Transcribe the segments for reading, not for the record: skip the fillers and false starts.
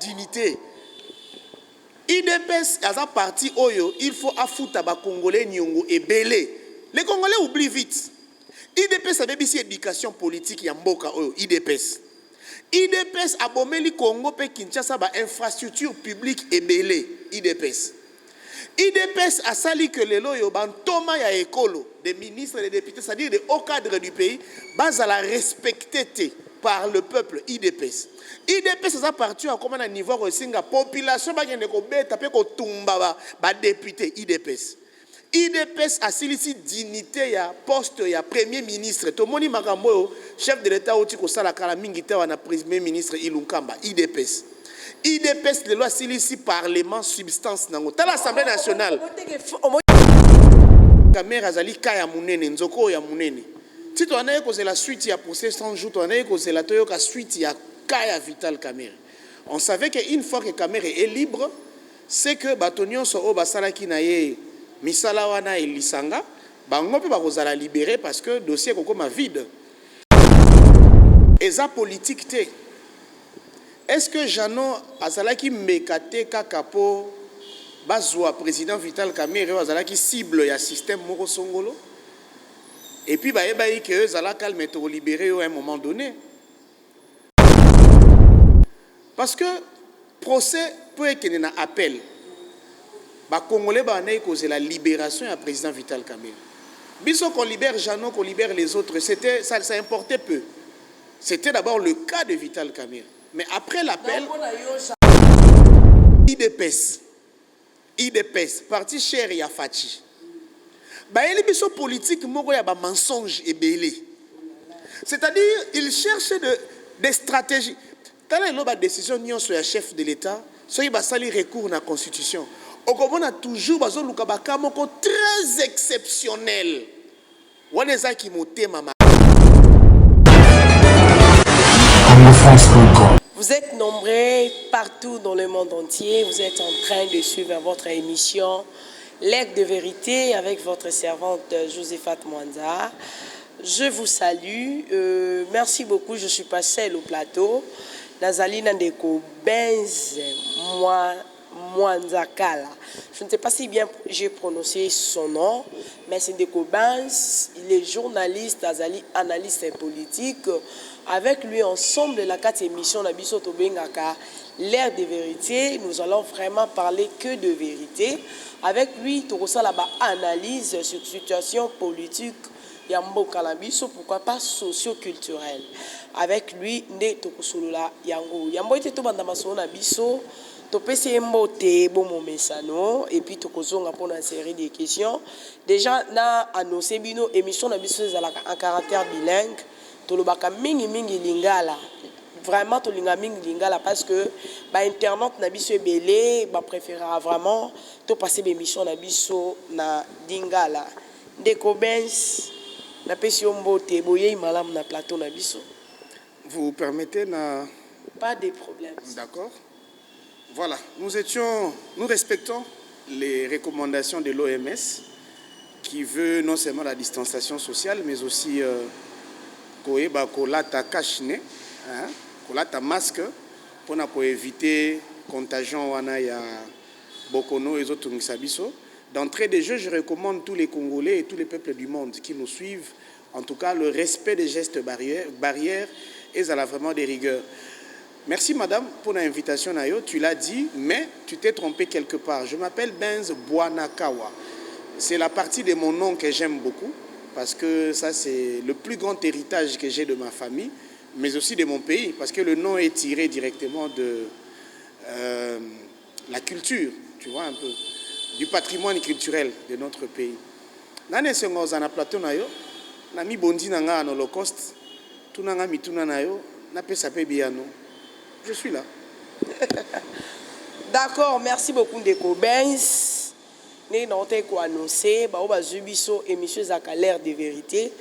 Dignité. IDPS à sa partie oyo, il faut affouter ba Congolais nyongo et belé. Les Congolais oublient vite. IDPS avait ici éducation politique yamboka oyo IDPS. IDPS a bomeli Congo pe Kinshasa ba infrastructure publique et belé IDPS. IDPS a sali que les loyo bantoma ya écolo des ministres et des députés, c'est-à-dire des hauts cadres du pays, base à la respecter par le peuple IDPS. IDPS ça parti à comment un niveau au singa population ba ngene ko beta pe ko tumba ba député IDPS. IDPS a silisi dignité ya poste ya premier ministre. To moni makambo chef de l'état oti ko sala kala mingi te wana premier ministre Ilunkamba IDPS. IDPS de loi silisi parlement substance nango. Ta l'Assemblée nationale. Caméra zali kaya munene nzoko ya munene. Si tu en as causé la suite, il y a procès 100 jours, tu en as causé la suite, il y a Kaya Vital Kamerhe. On savait qu'une fois que Kamerhe est libre, c'est que Batonion so basala kinaye misalawana et lisanga, bango pe bakozala libéré parce que dossier koko ma vide. Et ça politique te. Est-ce que Jano azalaki mekate kakapo bazwa président Vital Kamerhe azalaki cible ya système moko songolo? Et puis, bah, que Zala calme et libéré à un moment donné. Parce que procès peut être un appel. Les Congolais ont la libération du président Vital Kamerhe. Biso qu'on libère Jeannot, qu'on libère les autres, ça importait peu. C'était d'abord le cas de Vital Kamerhe. Mais après l'appel, IDPS, parti cher et Yafachi. Il y a politique un mensonge et belé. C'est-à-dire, il cherche des stratégies. Quand il y a une décision sur le chef de l'État, il y a un recours à la Constitution. On a toujours un très exceptionnel. Vous êtes nombreux partout dans le monde entier. Vous êtes en train de suivre votre émission L'air de vérité avec votre servante Josephat Mwanza. Je vous salue. Merci beaucoup. Je suis pas seule au plateau. Nazali Nandeko Benz Mwanza Kala. Je ne sais pas si bien j'ai prononcé son nom, mais c'est Ndeko Benz. Il est journaliste, Nazali analyste politique. Avec lui, ensemble, la 4 émissions Nabiso Tobengaka, L'air de vérité, nous allons vraiment parler que de vérité. Avec lui, tu reçois là-bas analyse sur la situation politique, Yambo Kalabiso, pourquoi pas socio-culturelle. Avec lui, Nde Tokusulula Yango. Yambo était tout bandamaso Nabiso, Topese Mbote, Bomo Mesano, et puis Tokozonga pour une série de questions. Déjà, na annoncé bino émission Nabiso en caractère bilingue, Tolobaka mingi lingala. Vraiment to linga mingi lingala parce que ba internaute na biso ebelé ba préférera vraiment to passer l'émission na biso na dingala. Ndeko Benz na pesi mbote boye malam na plateau na biso. Vous permettez na pas de problème. D'accord. Voilà, nous respectons les recommandations de l'OMS qui veut non seulement la distanciation sociale mais aussi koyeba kolata kashne, hein? Kolata masque pour éviter contagion wana ya bokono et autres ngisabiso. D'entrée de jeu, je recommande tous les Congolais et tous les peuples du monde qui nous suivent, en tout cas le respect des gestes barrières et ça a vraiment des rigueurs. Merci madame pour l'invitation Nayo, tu l'as dit, mais tu t'es trompé quelque part. Je m'appelle Benz Bwanakawa. C'est la partie de mon nom que j'aime beaucoup parce que ça c'est le plus grand héritage que j'ai de ma famille, mais aussi de mon pays, parce que le nom est tiré directement de la culture, tu vois un peu, du patrimoine culturel de notre pays. Nane sengo zana plateau na yo, na mi bondi na nga en Holocauste, tuna nga mituna na yo, na pesa pe biano. Je suis là. D'accord, merci beaucoup Ndeko Benz. Né dans te ko annoncer, ba oba zubiso émission za l'air de vérité.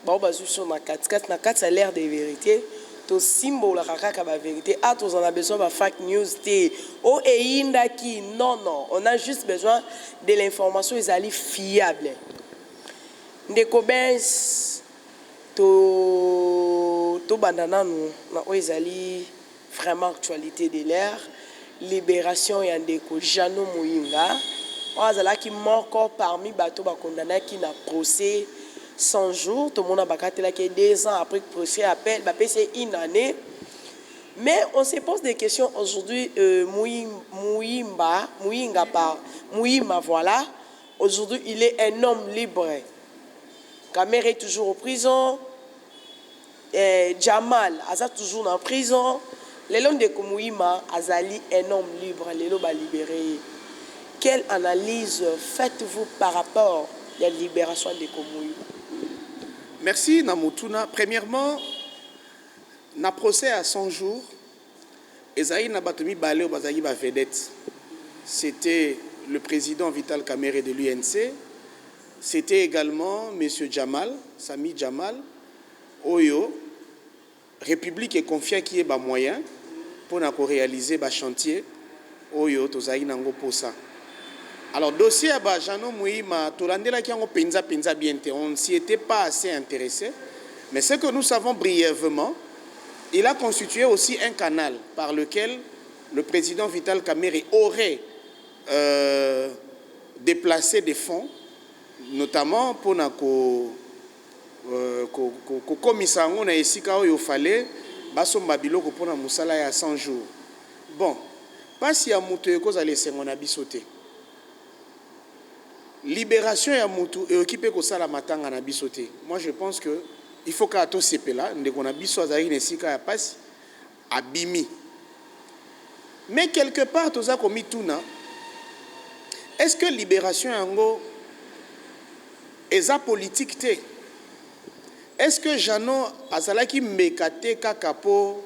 Ba oba zubiso na 4 à l'air de vérité. To symbole la kaka ba vérité. Ah, tous on a besoin de fake news té. Oh et indaki non, on a juste besoin de l'information fiable. Ndeko Benz to bandana nous na o ezali vraiment actualité de l'air. libération ya ndeko Jano Muyinga azalaki moko parmi bato bakondamnaki na procès 100 jours tout le monde a bakatelaki 2 ans après que procès appel c'est une année. Mais on se pose des questions aujourd'hui. Muyimba, voilà. Aujourd'hui, il est un homme libre. Kamer est toujours en prison. Jamal, Aza toujours en prison. Les hommes de Muyimba, Azali, un homme libre. Les hommes libérés. Quelle analyse faites-vous par rapport à la libération de Muyimba? Merci, Namutuna. Premièrement, na procès à 100 jours, Ezaï Nabatomi Baleo Bazagi ba vedette. C'était le président Vital Kamerhe de l'UNC. C'était également M. Jamal, Sami Jamal, Oyo, République est confiant qui est bas moyen pour réaliser bas chantier. Oyo, Tozaï Nango Posa. Alors, dossier à Jano Muyima, Tolandela qui a penza bien, on ne s'y était pas assez intéressé. Mais ce que nous savons brièvement, il a constitué aussi un canal par lequel le président Vital Kamerhe aurait déplacé des fonds, notamment pour na komisango na esika oyo fallait basomba biloko pour na musala ya 100 jours. Bon, pas si ya mutu ekoza lesengo na bisote. Libération ya mutu et occupé ko sala matanga na bisote. Moi je pense que il faut qu'à tout là, on a besoin de passe abimi. Mais quelque part, tout ça comme tout est-ce que libération yango est politique? Est-ce que Jano azalaki mekate kakapo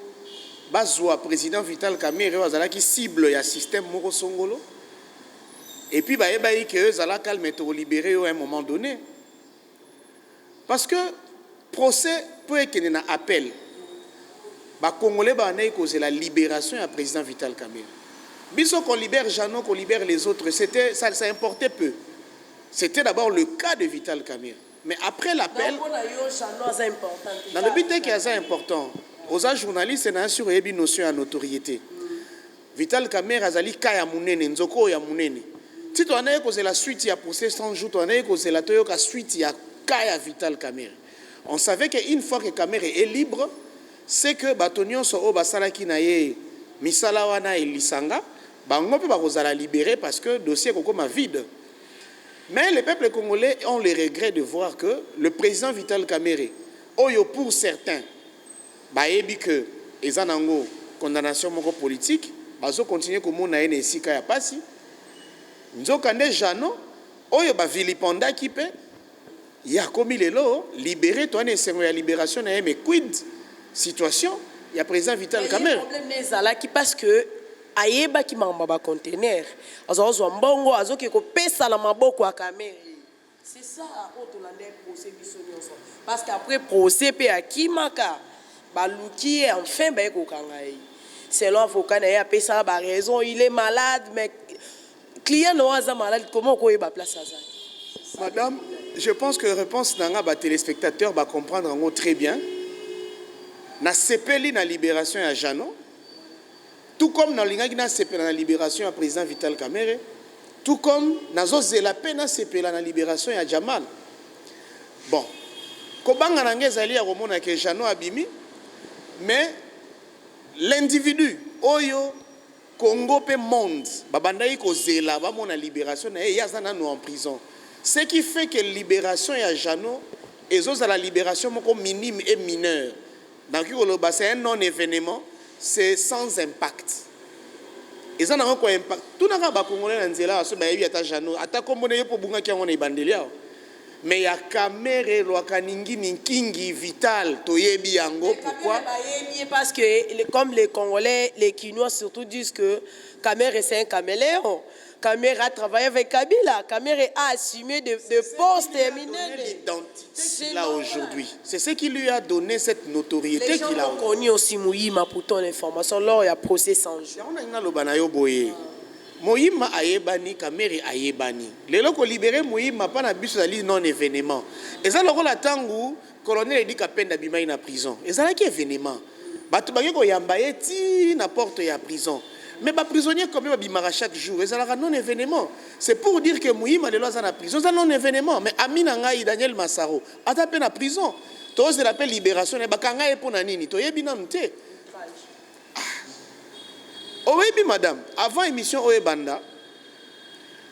bazwa président Vital Kamerhe azalaki cible ya système moko songolo? Et puis ba ebayi que zala calme to libérer à un moment donné. Parce que procès peut être un appel. Les Congolais c'est la libération du président Vital Kamerhe. Biso qu'on libère Jano, qu'on libère les autres, ça importait peu. C'était d'abord le cas de Vital Kamerhe. Mais après l'appel, dans le but qui est important, aux journalistes, c'est sûr une notion de notoriété. Vital Kamerhe azali kaya munene, nzoko ya munene. Si tu as la suite, il y a procès 100 jours, tu as la suite, il y a kaya Vital Kamerhe. On savait qu'une fois que Kamerhe est libre, c'est que Batonion so basala kinaye misala wana elisanga, bango pe bakozala libéré parce que le dossier est comme vide. Mais les peuples congolais ont le regret de voir que le président Vital Kamerhe, oyo pour certains, baebi que ezanango condamnation moko politique, bazo continuer comme on a une esika ya pasi. Nzokande Jano, oyo ba viliponda ki pe il y a comme il est là, libéré, toi, c'est la libération, mais quid situation, il y a président Vital Kamerhe. Le problème est là parce que Ayeba qui m'a un conteneur, azo mbongo, azo qui pesa la maboko à Kamerhe. C'est ça, on a un procès parce qu'après procès, pe akimaka, baluki enfin ba eko kangai. Selon avocat na ya pesa ba raison, il est malade, mais client no aza malade, comment ko yeba place à ça? Madame, je pense que la réponse des téléspectateurs va comprendre très bien. Na sepeli na libération à Jano, tout comme dans la libération à président Vital Kamerhe, tout comme na zozela pe na sepeli na libération à Jamal. Bon, kobanga na ngezali ya komona ke Jano abimi, mais l'individu oyo Congo pe monde babandai ko zela ba mona libération na yazana no en prison. Ce qui fait que la libération à Jano et la libération minime et mineure. Donc, c'est un non-événement, c'est sans impact. Et ça n'a pas d'impact. Tout n'a pas de Jano. Mais il y a Kamerhe, Lwakaningi, Ninkingi, Vital, Toyebi Yango. Pourquoi? Parce que, comme les Congolais, les Kinois surtout disent que Kamerhe c'est un caméléon. Kamerhe a travaillé avec Kabila. Kamerhe a assumé de postes éminents. L'identité là aujourd'hui. C'est ce qui lui a donné cette notoriété qu'il a. Les gens ont connu aussi Muyima pour ton information. Lors il y a procès 100 jours. Muyima ayebani, Kamerhe ayebani. Les gens qui libéré Muyima pas na biso ali non événement. Et ça le la tangu colonel dit qu'apenda bimai na prison. Et ça là qui événement. Batu bageko yambaye ti na porte ya prison. Mais les prisonniers comme ils bimara chaque jour, ils ont un non-événement. C'est pour dire que Moïma de lois en prison, c'est un non-événement. Mais Amina Ngaï, Daniel Massaro, a tapé en prison. Toi, c'est l'appel libération. Et Bakanga est pour Nanini. Toi, il y a oui, madame, avant l'émission Oebanda,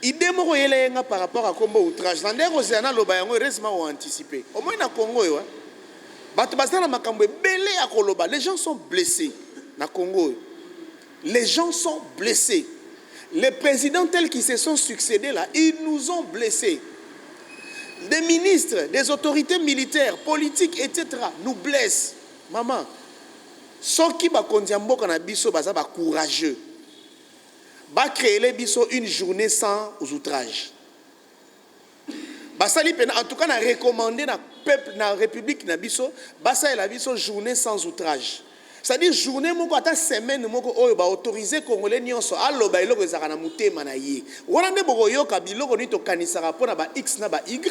il démorale par rapport à combo outrage. L'année Roséana Lobayango récemment anticipé. Au moins, dans le Congo, les gens sont blessés. Dans le Congo, les gens sont blessés. Les présidents tels qui se sont succédés là, ils nous ont blessés. Des ministres, des autorités militaires, politiques, etc. nous blessent. Maman, ceux qui ont courageux, va créer les biso une journée sans outrage. En tout cas, on a recommandé dans peuple, dans la République, na biso, la biso journée sans outrage. C'est-à-dire journée moko ata semaine moko oyo ba autoriser congolais nyonso aloba eloko ezaka na mutema na ye. Wana nde boko yoka biloko ni to kanisaka pona ba X na ba Y.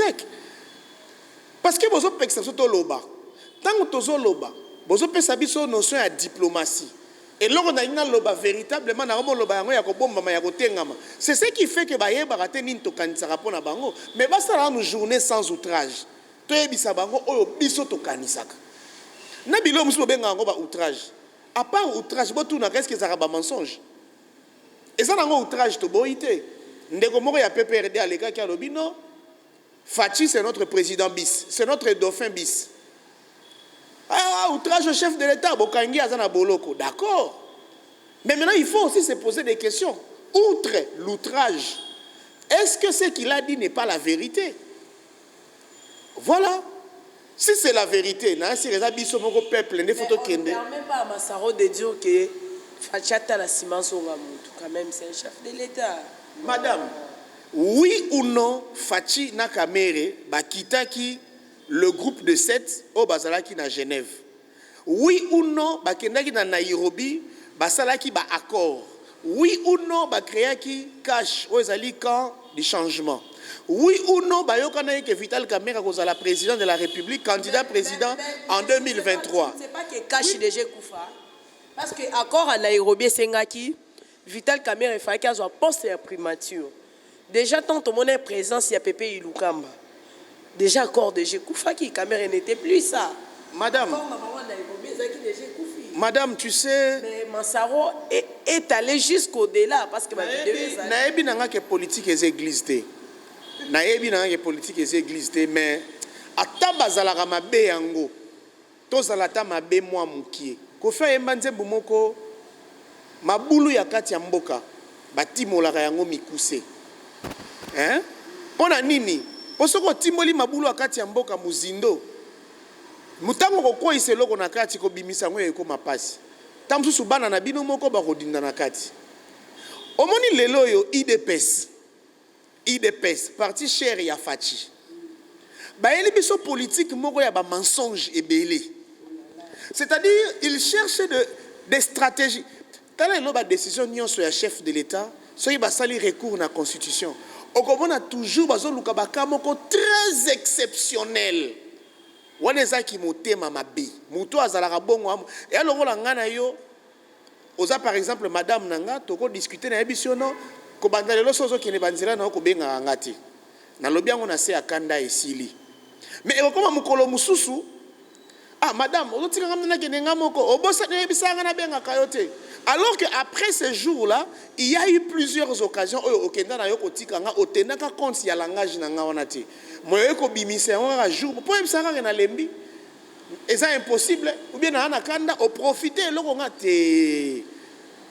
Parce que bozo peksa so to loba. Tango tozo loba, bozo pesa biso notion ya diplomatie. Et loko na ina loba véritablement na romo loba yango ya ko bomba ma ya ko tengama. C'est ce qui fait que ba yeba raté ni to kanisaka pona bango, mais basta la une journée sans outrage. To yebisa bango oyo biso to kanisaka. Na bilo musu benga ngo ba outrage. À part outrage, bo tuna qu'est-ce que ça ba mensonge. Et ça nango outrage to boité. Ndeko moko ya PPRD à l'état qui a lobino. Fachi c'est notre président bis, c'est notre dauphin bis. Ah, outrage au chef de l'État, bokangi azana boloko, d'accord. Mais maintenant il faut aussi se poser des questions. Outre l'outrage, est-ce que ce qu'il a dit n'est pas la vérité? Voilà. Si c'est la vérité, si les habits sont au peuple, les photos qui ne permet pas à Massaro de dire que Fachata la Simanso quand même c'est un chef de l'État. Madame, oui ou non, Fachi Nakamere, Bakitaki, le groupe de 7 au Bazalaki na Genève. Oui ou non, Bakendaki na Nairobi, Basalaki ba accord. Oui ou non, Bakreaki cash aux alliés camp du changement. Oui ou non, Bayokana que Vital Kamera cause la président de la République, candidat président en 2023. C'est pas que cache déjà Koufa. Parce que accord à Nairobi Sengaki, Vital Kamera il fallait qu'il soit poste et primature. Déjà tant tout le monde est présent il y a Pépé Ilukamba. Déjà accord de Koufa qui Kamera n'était plus ça. Madame. Madame, tu sais. Mais Massaro est allé jusqu'au-delà parce que Naebi nanga que politique est église. Naebi nanga que politique est église mais ata bazalaka mabe yango. Tozalata mabe moi mukie. Ko fa embanze bumoko mabulu ya kati ya mboka batimolaka yango mikuse. Hein? Pona nini? Posoko timoli mabulu ya kati ya mboka muzindo. Mutango ko iseloko na kati ko bimisa ngo eko mapasi. Tamsusu bana na bino moko ba kodinda na kati. Omoni lelo yo IDPS parti cher ya Fachi. Ba eli biso politique moko ya ba mensonge ebele. C'est-à-dire il cherche des stratégies. Tala no ba décision nyonso ya chef de l'État, so ba sali recours na constitution. Okomona toujours bazo luka ba kamoko très exceptionnel. Waneza ki motema mabe muto azalaka bongo et alors ngana yo oza par exemple madame nanga toko discuter na ebisiono ko bandalelo sozo ki ne banzira na ko benga ngati na lobi yango na se akanda esili mais okoma mukolo mususu ah madame ozotika ngamna kenenga moko obosa ne bisanga na benga kayote alors que après ce jour là il y a eu plusieurs occasions au kenda na yo kotika nga otendaka compte ya langage na nga onati moyo ko bimisa un jour pour ça na lembi est impossible ou bien na kanda au profiter loko ngate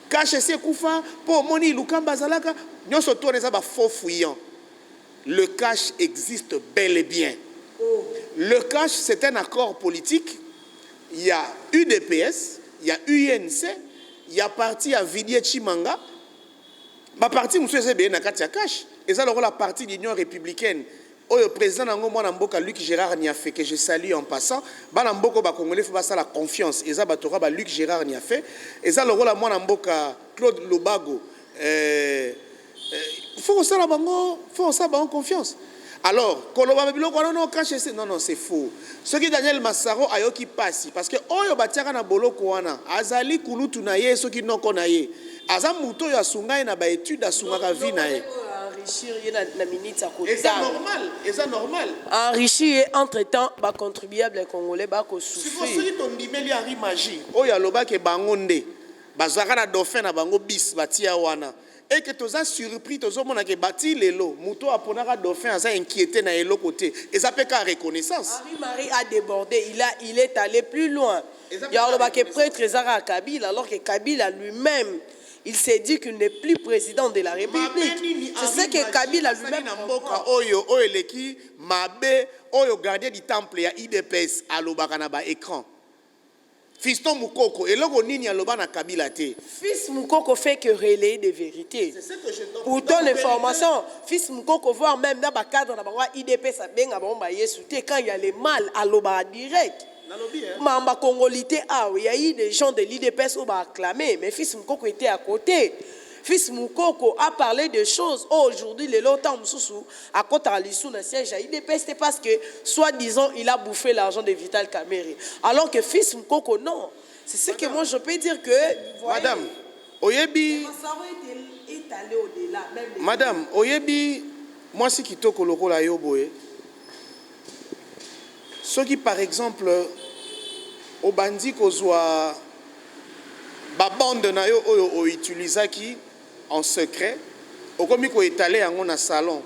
cache se kufa pour moni lukamba zalaka nyoso to neza ba faux fuyant. Le cash existe bel et bien. Le cash c'est un accord politique. Il y a UDPS, il y a UNC, il y a parti à Villiers Chimanga. Ma partie monsieur c'est bien na katia cash et ça la partie de l'Union républicaine. Le président nango mwana mboka Luc Gérard Niafé que je salue en passant bana mboko ba congolais faut pas la confiance et ça batora ba Luc Gérard Niafé et ça le rôle mwana mboka Claude Lobago faut ça la bango faut ça ba confiance Alors, koloba biloko non caché non non c'est faux. Ce qui Daniel Massaro ayoki passi parce que oyo batiaka na boloko wana azali kulutu na ye soki noko na ye. Aza muto ya sungai na ba étude asungaka vie na ye. Enrichir na minute à côté. Et c'est normal, et c'est normal. Enrichir entre-temps ba contribuable congolais ba ko souffrir. Si vous ton dimeli Henri Magie, oyo loba ke bangonde bazaka na dauphin na bango bis batia wana. Et que tu as surpris, tu as dit bâti l'élo, Mouto a ponara dauphin a inquiété na l'élo côté. Et ça peut qu'à reconnaissance. Henri-Marie a débordé, il est allé plus loin. Il y a le prêtre Zara à Kabila, alors que Kabila lui-même, il s'est dit qu'il n'est plus président de la République. C'est ce que Kabila lui-même comprend. Oyo eleki mabe oyo gardien du temple ya IDPS à l'obakanaba écran. Fiston Moukoko, et là, on a l'oban à Kabila te. Fils Moukoko fait que relayer des vérités. C'est ce que je donne. Pour ton information, Fils Moukoko, voire même dans le cadre de la IDP, ça bien avant quand il y a les mal à l'oban direct. Mamba Congolité, il y a eu des gens de l'IDPS qui ont acclamé, mais Fils Moukoko était à côté. Fils Moukoko a parlé de choses. Aujourd'hui, les longtemps à côté de l'issue de siège à IDPS, c'est parce que, soi-disant, il a bouffé l'argent de Vital Kamerhe. Alors que Fils Moukoko, non. C'est ce que moi je peux dire que. Madame, Oyebi. Est allé au-delà. Madame, Oyebi, moi, si kitoko loko la yoboé. Ce qui, par exemple, au bandit qu'on soit. Ba bande na yo oyo utilisaki en secret au komi ko étaler en un salon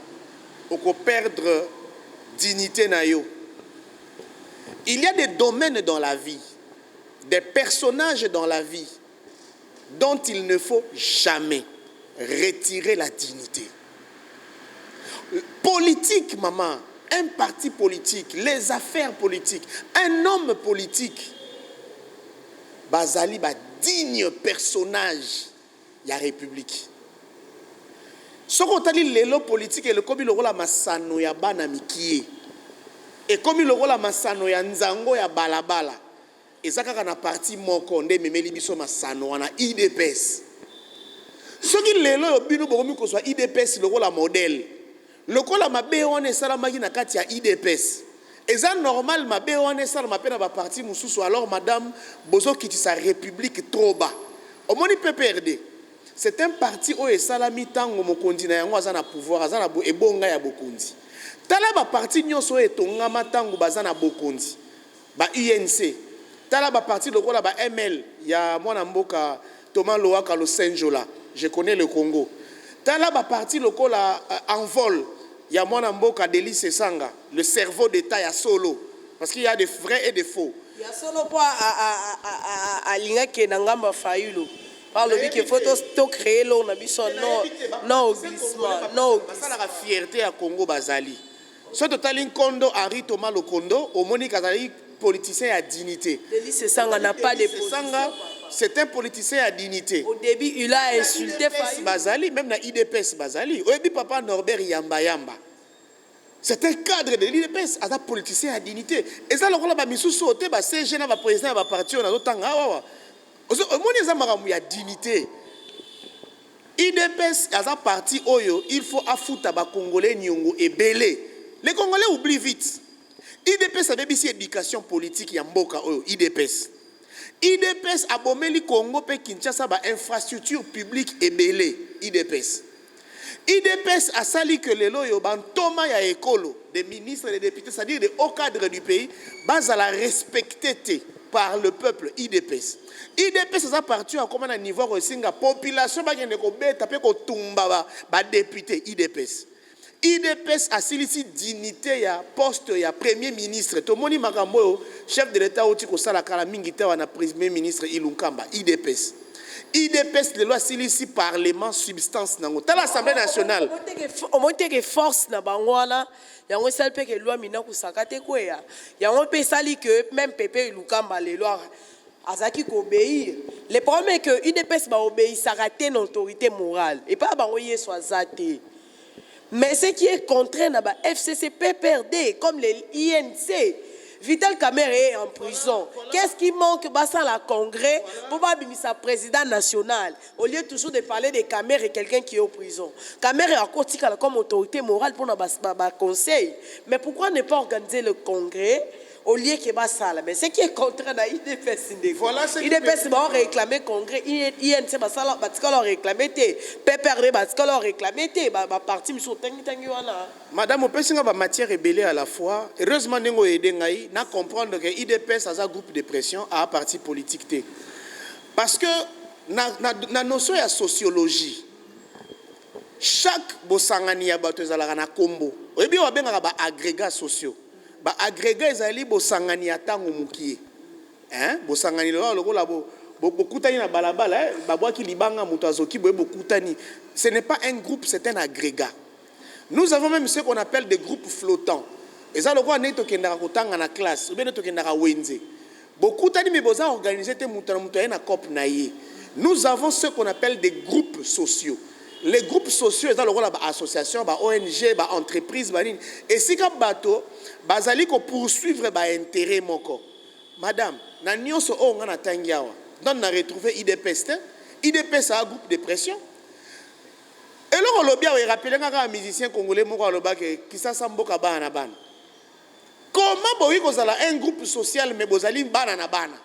au ko perdre dignité na yo. Il y a des domaines dans la vie, des personnages dans la vie dont il ne faut jamais retirer la dignité. Politique, maman, un parti politique, les affaires politiques, un homme politique, bazali ba digne personnage de la République. Ce qu'on a dit, l'élo politique et le comme il aura la masano ya bana mikie. Et comme il aura la masano ya nzango ya balabala. Et ça quand na parti mokonde memeli biso masano wana IDPS. Ce qui l'élo bino bokomi ko soit IDPS le la modèle. Le ko la mabe wana salamaki na kati ya IDPS. Et c'est normal, ma béone, ça m'a peine à partir moussou. Alors, madame, Bozo qui sa république trop bas. Au moins, il peut perdre. C'est un parti où est salami tango mo kondina yango azana pouvoir, azana et bonga ya bokondi. Tala ba parti nyonso e tongama tango bazana bokondi. Ba UNC. Tala ba parti loko la ba ML ya mwana mboka Thomas Loaka lo Senjola. Je connais le Congo. Tala ba parti loko la envol. Il y a mon amboka Délice Sanga, le cerveau d'État à solo. Parce qu'il y a des vrais et des faux. Il y a solo pas à l'inga qui est n'angamba faïlo. Par le but qu'il faut tout créer l'eau, n'a pas non au glissement, non. Ça la fierté à Congo Bazali. Ce total Kondo Henri Thomas Lokondo, au Monique Azali, politicien à dignité. Délice Sanga n'a pas de Sanga, c'est un politicien à dignité. Au début, il a insulté Bazali, même dans IDPS Bazali. Au début, papa Norbert Yamba Yamba. C'est un cadre de l'IDPS, un politicien à dignité. Et ça, on a mis sous sauté, c'est jeune, le président va partir, on a d'autres temps. Au moins, il y a dignité. IDPS, à sa partie, il faut affouter les Congolais nyongo et belé. Les Congolais oublient vite. IDPS a une éducation politique, il y a mboka IDPS. IDPS a bomeli Congo pe Kinshasa ba infrastructure publique et belé IDPS. IDPS a sali que les loyo ban toma ya écolo des ministres et des députés, c'est-à-dire des hauts cadres du pays, base à la respecter par le peuple IDPS. IDPS a parti à comment un niveau aussi la population ba ngene ko beta pe ko tumba ba député IDPS. IDPS a silisi dignité ya poste ya premier ministre. Tomoni makambo chef de l'État oti ko sala kala mingi te wana premier ministre Ilunkamba IDPS. IDPS le loi silisi parlement substance nango. Ta l'Assemblée nationale. Au moins que force na bangwana yango sal pe que loi mina ku sakate kweya. Yango pe sali que même Pépé Ilunkamba les lois azaki ko obéir. Le problème est que IDPS ba obéir ça rater une autorité morale et pas bango yeso azate. Mais ce qui est contraint, FCC PPRD, comme les INC, Vital Kamerhe est en prison. Qu'est-ce qui manque à la congrès pour sa président national? Au lieu toujours de parler de Kamerhe et quelqu'un qui est en prison. Kamerhe a côté comme autorité morale pour nos conseil. Mais pourquoi ne pas organiser le congrès au lieu que ça? Mais ce qui est contraire à l'IDPS, voilà ce l'IDPS va réclamer congrès, INC va réclamer, PPRD va réclamer, parti Madame, on peut dire que matière rebellée à la fois. Heureusement, nous avons comprendre que l'IDPS a un groupe de pression à un parti politique. Parce que dans la notion de sociologie, chaque bosangani a un combo. Et bien, on a un agrégat sociaux. Ba agrégat ezali bosangani atango mukie hein bosangani lo la bokutani na balabala babwaki libanga muto azoki boye bokutani. Ce n'est pas un groupe, c'est un agrégat. Nous avons même ce qu'on appelle des groupes flottants. Eza lokwa neto kendaka kotanga na classe ou bien neto kendaka wenze bokutani mais boza organiser te muto na cop na ye. Nous avons ce qu'on appelle des groupes sociaux. Les groupes sociaux, ils ont association, ONG, entreprise, et si comme bateau, bazali ko poursuivre intérêt moko. Madame, na nyonso o ngana tangiawa. Donc on a retrouvé IDPS. IDPS a un groupe de pression. Et là on lobia on rappelle un musicien congolais moko loba ke kisa samboka bana bana. Comment boyi kozala un groupe social mais bozali bana na bana.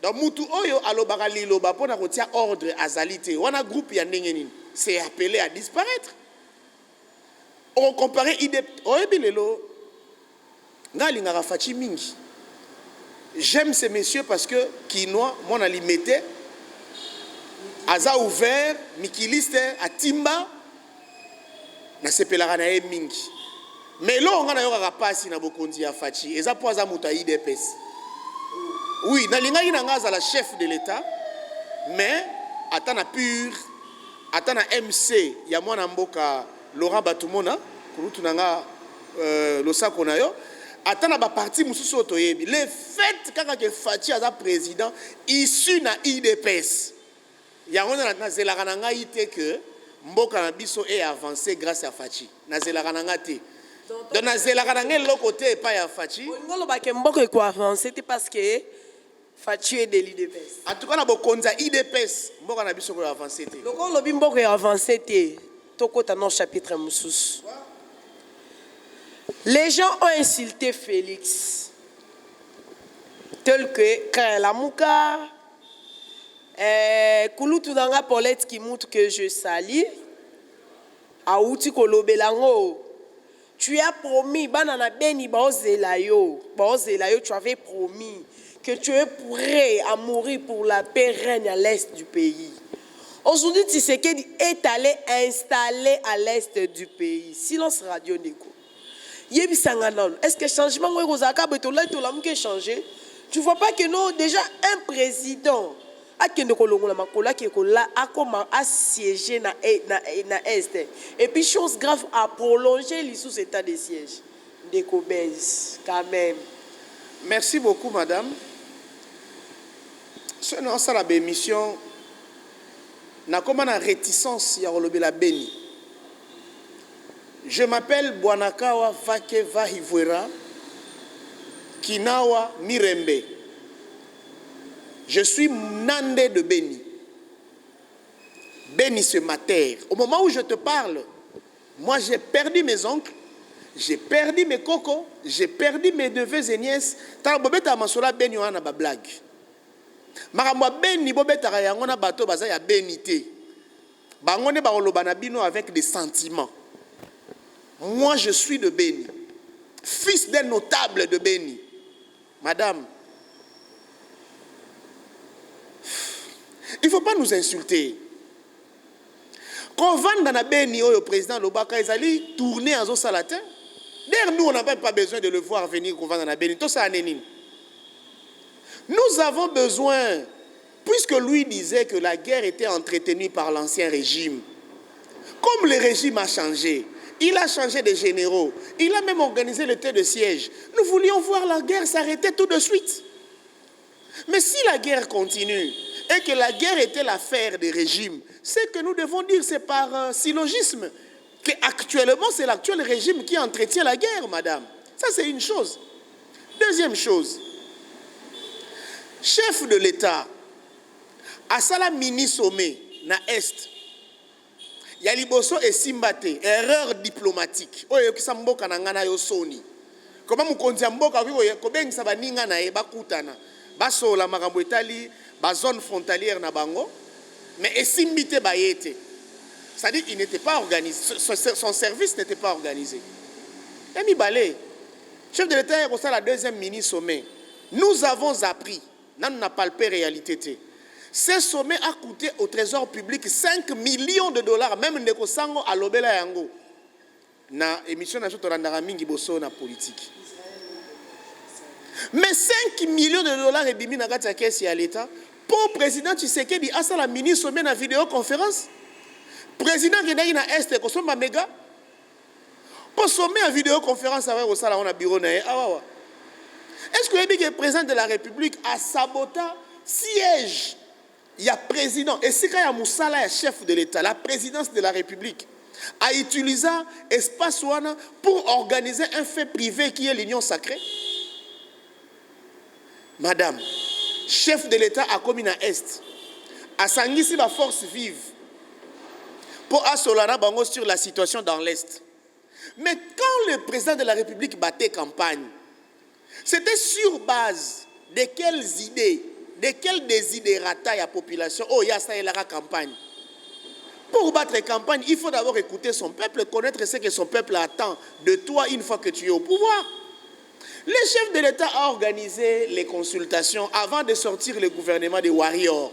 Donc mutu oyo alobaka liloba pona kotia ordre azalité. Wana groupe ya ndenge nini? C'est appelé à disparaître. On compare IDPS. J'aime ces messieurs parce que Kinois, mon alimete, Aza ouvert, Mikiliste, Atimba, na sepelaka na ye mingi. Mais là, on a eu passi na bokondi ya Fachi. Et ça pour Aza muta IDPS. Oui, na linga ina ngaza la chef de l'État, mais atana pur. Atana MC ya mwana mboka Laurent Batumona kurutu nanga losako na yo atana ba parti mususu otoyebi le fait kaka ke Fachi aza président issu na IDPS yango na zelaka na ngai te que mboka na biso est avancé grâce à Fachi na zelaka na ngate donc na zelaka na ngel côté pas ya Fachi ngolo ba ke mboka ko avancé parce que Fachi est de l'IDPS. En tout cas, on a IDPS. On a avancé. Donc, on a avancé. Toko dans chapitre Moussous. Les gens ont insulté Félix. Tel que Kalamouka, Kouloutou Nanga Paulette qui montre que je salue. Aouti Kolobelango. Tu as promis, Banana Beni Baozelayo, tu avais promis que tu es prêt à mourir pour la paix règne à l'est du pays. Aujourd'hui, Tshisekedi est allé installer à l'est du pays. Silence radio Neko. Est-ce que changement est changé? Tu ne vois pas que non, déjà un président a siégé na est. Et puis chose grave a prolongé les sous-états de siège. Ndeko Benz, quand même. Merci beaucoup, madame. Ce n'est pas la émission. Na comme na réticence ya la Beni. Je m'appelle Bwanakawa Vakeva Hivwera Kinawa Mirembe. Je suis Nandé de Beni. Beni c'est ma terre. Au moment où je te parle, moi j'ai perdu mes oncles, j'ai perdu mes cocos, j'ai perdu mes neveux et nièces. Talabobeta masola Beni wana ba blague. Makamwa Beni bobeta yango na bato baza ya Benité. Bangone ba oloba na bino avec des sentiments. Moi je suis de Beni, fils d'un notable de Beni. Madame, il ne faut pas nous insulter. Quand on va dans la Beni, le président Lobaka, ils allaient tourner en Zosalatin. D'ailleurs, nous, on n'a même pas besoin de le voir venir quand on va dans la Beni. Tout ça, nous avons besoin, puisque lui disait que la guerre était entretenue par l'ancien régime. Comme le régime a changé, il a changé de généraux, il a même organisé le temps de siège. Nous voulions voir la guerre s'arrêter tout de suite. Mais si la guerre continue, et que la guerre était l'affaire des régimes, c'est que nous devons dire, c'est par syllogisme, qu'actuellement c'est l'actuel régime qui entretient la guerre, madame. Ça c'est une chose. Deuxième chose, chef de l'État, à sala mini sommet na Est, ya liboso et simbate, erreur diplomatique. Oyo kisa mboka na ngana yo soni. Comment mukonzi ya mboka ko bengisa baninga na e bakutana. Basola makambo etali ba zone frontalière na bango, mais esimbite bayete. C'est-à-dire qu'il n'était pas organisé, son service n'était pas organisé. Emi Balé, chef de l'État est la deuxième mini-sommet. Nous avons appris, nous n'avons pas palpé réalité. Ce sommet a coûté au trésor public 5 millions de dollars, même Ndeko Sango à l'Obela Yango. Na émission na Chotorandara Mingi Bosso na politique. Mais 5 millions de dollars et bimi na gata kesi à l'État pour le président Tshisekedi a la mini-sommet na vidéoconférence. Président qui est na Est ko somba méga. Pour sommet en vidéoconférence avec au salon na bureau na awa. Est-ce que le président de la République a saboté siège? Il y a président, et c'est quand il y a Moussala, chef de l'État, la présidence de la République, a utilisé espace pour organiser un fait privé qui est l'union sacrée. Madame, chef de l'État a commis à Est, a sangisi la force vive pour assolana bango sur la situation dans l'Est. Mais quand le président de la République battait campagne, c'était sur base de quelles idées, de quel désiderata la population, oh, il y a ça et la campagne. Pour battre campagne, il faut d'abord écouter son peuple, connaître ce que son peuple attend de toi une fois que tu es au pouvoir. Le chef de l'État a organisé les consultations avant de sortir le gouvernement des Warriors.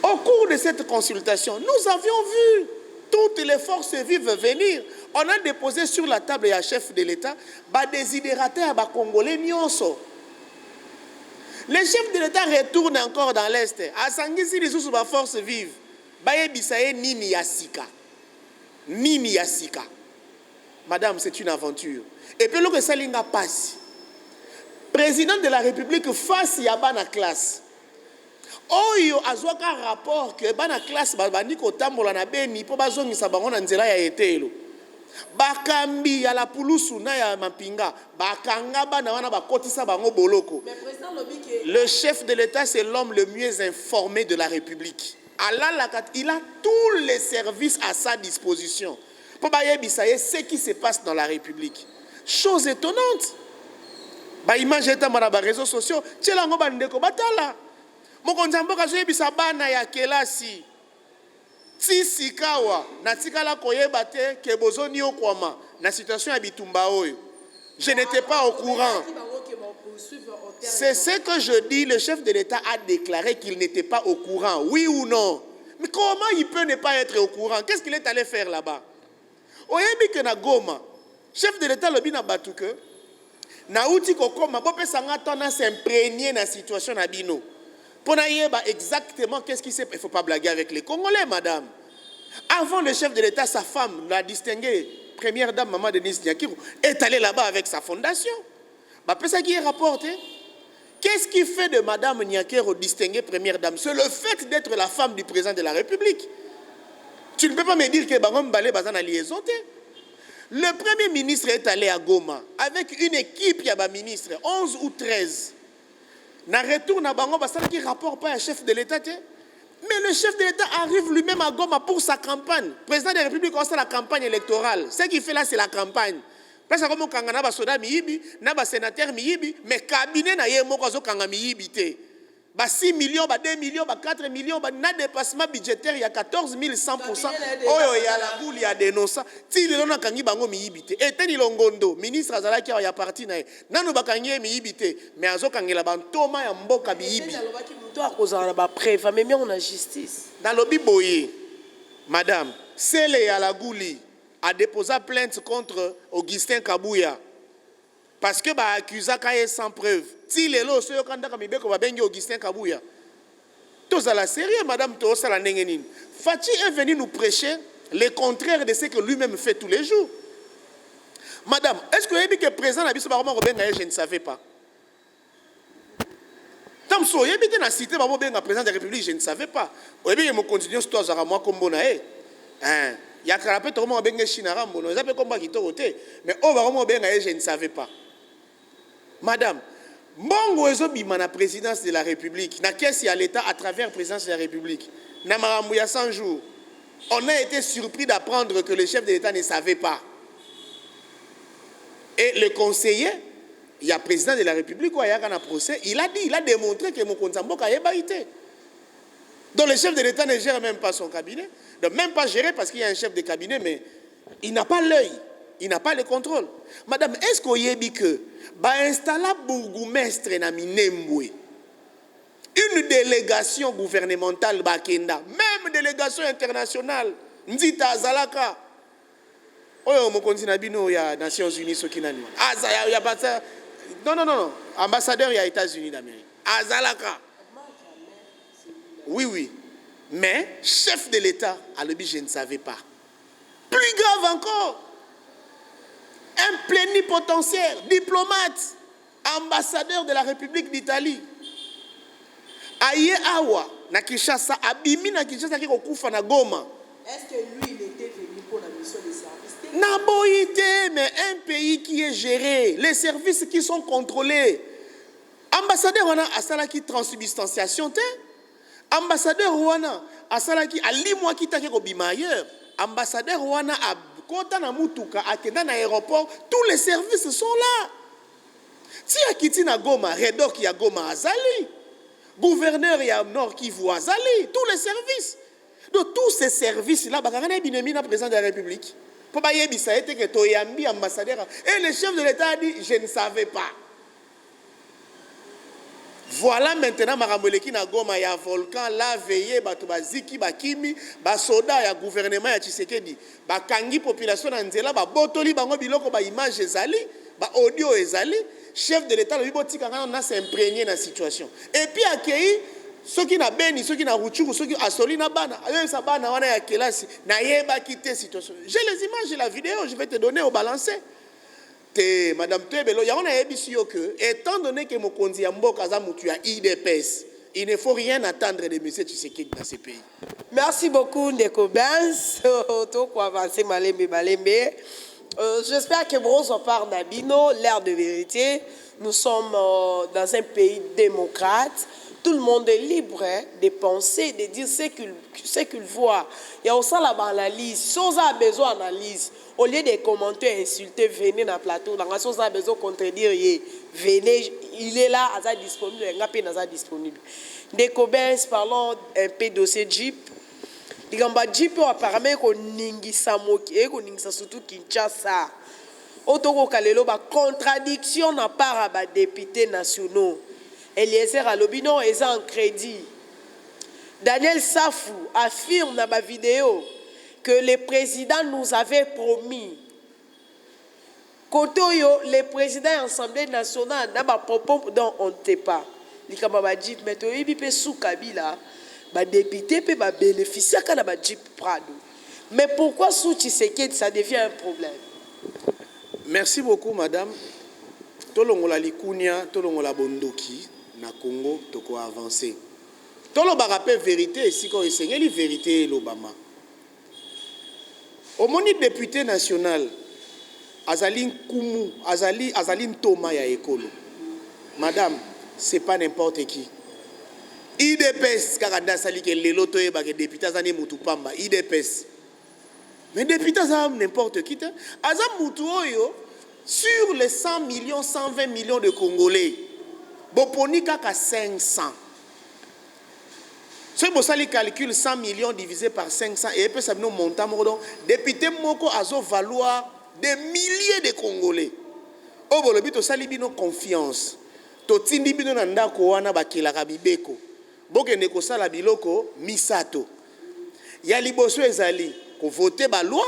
Au cours de cette consultation, nous avions vu toutes les forces vives venir. On a déposé sur la table à chef de l'État des désiderata à Congolais nyonso. Le chef de l'État retourne encore dans l'Est. À Sangisi, les sous forces vives. Baye Bisaye Nini Yassika. Nini Yassika. Madame, c'est une aventure. Et puis, le Salinga passe. Président de la République face à la classe. Oyo azwaka rapport que bana classe babani ko tambola na beni po bazongisa bango na nzela ya etelo. Bakambi ya la pulusu na ya mapinga bakanga bana wana bakotisa bango boloko. Le chef de l'État c'est l'homme le mieux informé de la République. Il a tous les services à sa disposition pour bayebisaye ce qui se passe dans la République. Chose étonnante. Ba image eta na ba réseaux sociaux, tchelango bandeko batala. Mokonzamboka zoyebisa bana ya kelasi tisikawa na tikala koyeba te ke bozoni okwama na situation ya bitumba oyo. Je n'étais pas au courant. C'est ce que je dis, le chef de l'État a déclaré qu'il n'était pas au courant, oui ou non? Mais comment il peut ne pas être au courant? Qu'est-ce qu'il est allé faire là-bas? Oyebi ke na Goma, chef de l'État lobi na batuke na uti kokoma bopesanga tona s'imprégner na situation na bino. Pour savoir exactement qu'est-ce qui s'est passé. Il ne faut pas blaguer avec les Congolais, madame. Avant le chef de l'État, sa femme, la distinguée première dame, maman Denise Nyakirou, est allée là-bas avec sa fondation. C'est ça qui est rapporté. Qu'est-ce qui fait de madame Nyakirou distinguée première dame? C'est le fait d'être la femme du président de la République. Tu ne peux pas me dire que Bangom Balé Bazan a liaison. Le premier ministre est allé à Goma avec une équipe, il y a un ministre, 11 ou 13. Na retour na bango basala qui rapport pas à chef de l'État. Mais le chef de l'État arrive lui-même à Goma pour sa campagne. Le président de la République commence la campagne électorale. Ce qu'il fait là, c'est la campagne. Parce que comme kangana ba soda miyibi, na ba sénateur miyibi, mais cabinet na yemo ko zo kanga miyibi te. Ba 6 millions, ba 2 millions, ba 4 millions, ba na dépassement budgétaire il y a 14 100%. Oyo ya la boule ya dénonça. Ti le na kangi bango miyibite. Eteni longondo, ministre azalaki ya parti na. Nanu bakangi miyibite, mais azo kangela bantoma ya mboka biyibi. To akozana ba preuve, mais on a justice. Dans lobi boye, madame, Sele ya la Gouli a déposé plainte contre Augustin Kabouya. Parce que bah accusé Kaye sans preuve. Si les lots ceux quand on mibeko va bengi Augustin Kabouya. Tous à la série, madame Tosa la nengenine. Fati est venu nous prêcher le contraire de ce que lui-même fait tous les jours. Madame, est-ce que vous avez dit que le président Nabiso Baroma Robin je ne savais pas? Tant que vous avez dit que la cité Baroma Robin président de la République, je ne savais pas. Vous avez dit que je continue à faire moi comme bon. Il y a un peu de Robin Chinara, mais au Baroma Robin je ne savais pas. Madame, mbongo ezobima na présidence de la République, na caisse ya l'État à travers présidence de la République. Na marambo ya 100 jours. On a été surpris d'apprendre que le chef de l'État ne savait pas. Et le conseiller, il y a président de la République, il y a un procès, il a démontré que mon Konzambo a ébaïté. Donc le chef de l'État ne gère même pas son cabinet. Donc même pas géré parce qu'il y a un chef de cabinet, mais il n'a pas l'œil, il n'a pas le contrôle. Madame, est-ce qu'on y a dit que installer bourgmestre na Minembwe, une délégation gouvernementale bakenda, même délégation internationale, Nzita Azalaka, oyo mokonzi na bino ya Nations Unies soki nani. Non, ambassadeur ya États-Unis d'Amérique. Azalaka. Oui. Mais chef de l'État, à l'objet, je ne savais pas. Plus grave encore, un plénipotentiaire, diplomate, ambassadeur de la République d'Italie. Aye awa, na Kinshasa, abimi na Kinshasa qui okufa na Goma. Est-ce que lui, il était venu pour la mission de service? Naboïté, mais un pays qui est géré, les services qui sont contrôlés. Ambassadeur, on a Asalaki transubstantiation, ambassadeur Rwanda a salaki a limwa kitake ko bima ailleurs. Ambassadeur Rwanda a kota na mutuka akenda na aéroport, tous les services sont là. Si akiti na Goma, Redok ya Goma azali, gouverneur ya Nord Kivu azali, tous les services. Donc tous ces services là bakana binemi na président de la République. Pour ba yebisa ete que toyambi ambassadeur et le chef de l'État a dit je ne savais pas. Voilà maintenant Maramoleki na Goma ya volcan la veillé bato baziki bakimi ba soda ya gouvernement ya Tshisekedi ba kangi population na nzela ba botoli bango biloko ba image ezali ba audio ezali chef de l'État le bibotika ngana na s'imprégner na situation et puis accueilli ceux qui na Beni ceux qui na Ruchuru ceux qui asoli na bana ayo sa bana wana ya kelasi na yeba quitter situation j'ai les images et la vidéo je vais te donner au balancer. Madame Tebelo, il y a un ébissio que, étant donné que Mokonzi Yamboka Zamutu a IDPS, il ne faut rien attendre de M. Tshisekedi dans ce pays. Merci beaucoup, Ndeko Benz. J'espère que Bronzo parle d'Abino, l'air de vérité. Nous sommes dans un pays démocrate. Tout le monde est libre de penser, de dire ce qu'il voit. Il y a aussi l'analyse. Si on a besoin d'analyse, au lieu de commenter, insulter, venez dans le plateau. Si on a besoin de contredire, venez, il est là, il est disponible, il est disponible. Ndeko Benz, parlons un peu de ce Jeep. Il y a un Jeep apparemment qu'on ningisa moki, qu'on ningisa surtout Kinshasa. Otoko kalelo ba contradiction na part à députés nationaux. Eliezer Alobino est en crédit. Daniel Safou affirme dans ma vidéo que le président nous avait promis. Kotoyo, le président de l'Assemblée nationale n'a pas propos dont on ne sait pas. Les camarades Jeep, mais tu es sous Kabila, les députés peuvent bénéficier de la Jeep Prado. Mais pourquoi sous Tshisekedi ça devient un problème? Merci beaucoup, madame. Tolongola likunia, tolongola bondoki. Na Congo toko avancer. Tolo ba rappel vérité si ko esengeli vérité l'Obama. Au moni député national Azaline Kumu, Azaline Thomas ya ekolo. Madame, c'est pas n'importe qui. IDPS kakanda sali ke lelo to yeba ke député azane mutu pamba IDPS. Mais député azam n'importe qui te. Azam mutu oyo sur les 100 millions, 120 millions de Congolais. Boponi kaka 500. Si vous avez calcul 100 millions divisé par 500 et puis ça nous monte à député moko azo valoir des milliers de Congolais. Au bolobito salibino confiance. To tindi bino nanda ko wana bakila kabibeko. Boke ndeko sala biloko misato. Ya liboso ezali ko voter ba loi.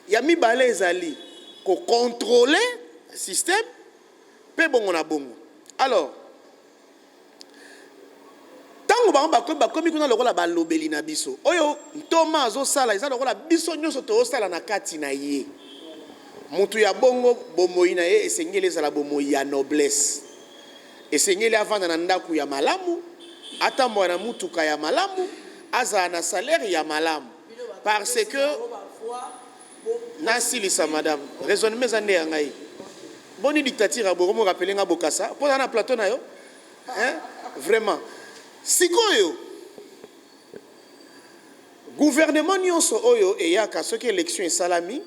Ya mibale ezali ko contrôler système pe bongo na bongo. Alors, tango ba komi kuna lokola ba lobeli na biso. Oyo Thomas azo sala eza lokola biso nyonso to sala na kati na ye. Mutu ya bongo bomoi na ye esengeli ezala bomoi ya noblesse. Esengeli avanda na ndaku ya malamu, ata mwana mutuka ya malamu, aza na salaire ya malamu. Parce que nasilisa madame, raisonnement zande ya ngai. Boni dictature à Boromo rappelé nga Bokassa. Pour dans plateau na yo. Hein? Vraiment. Sikoyo. Gouvernement nyonso oyo eyaka soki élection esalami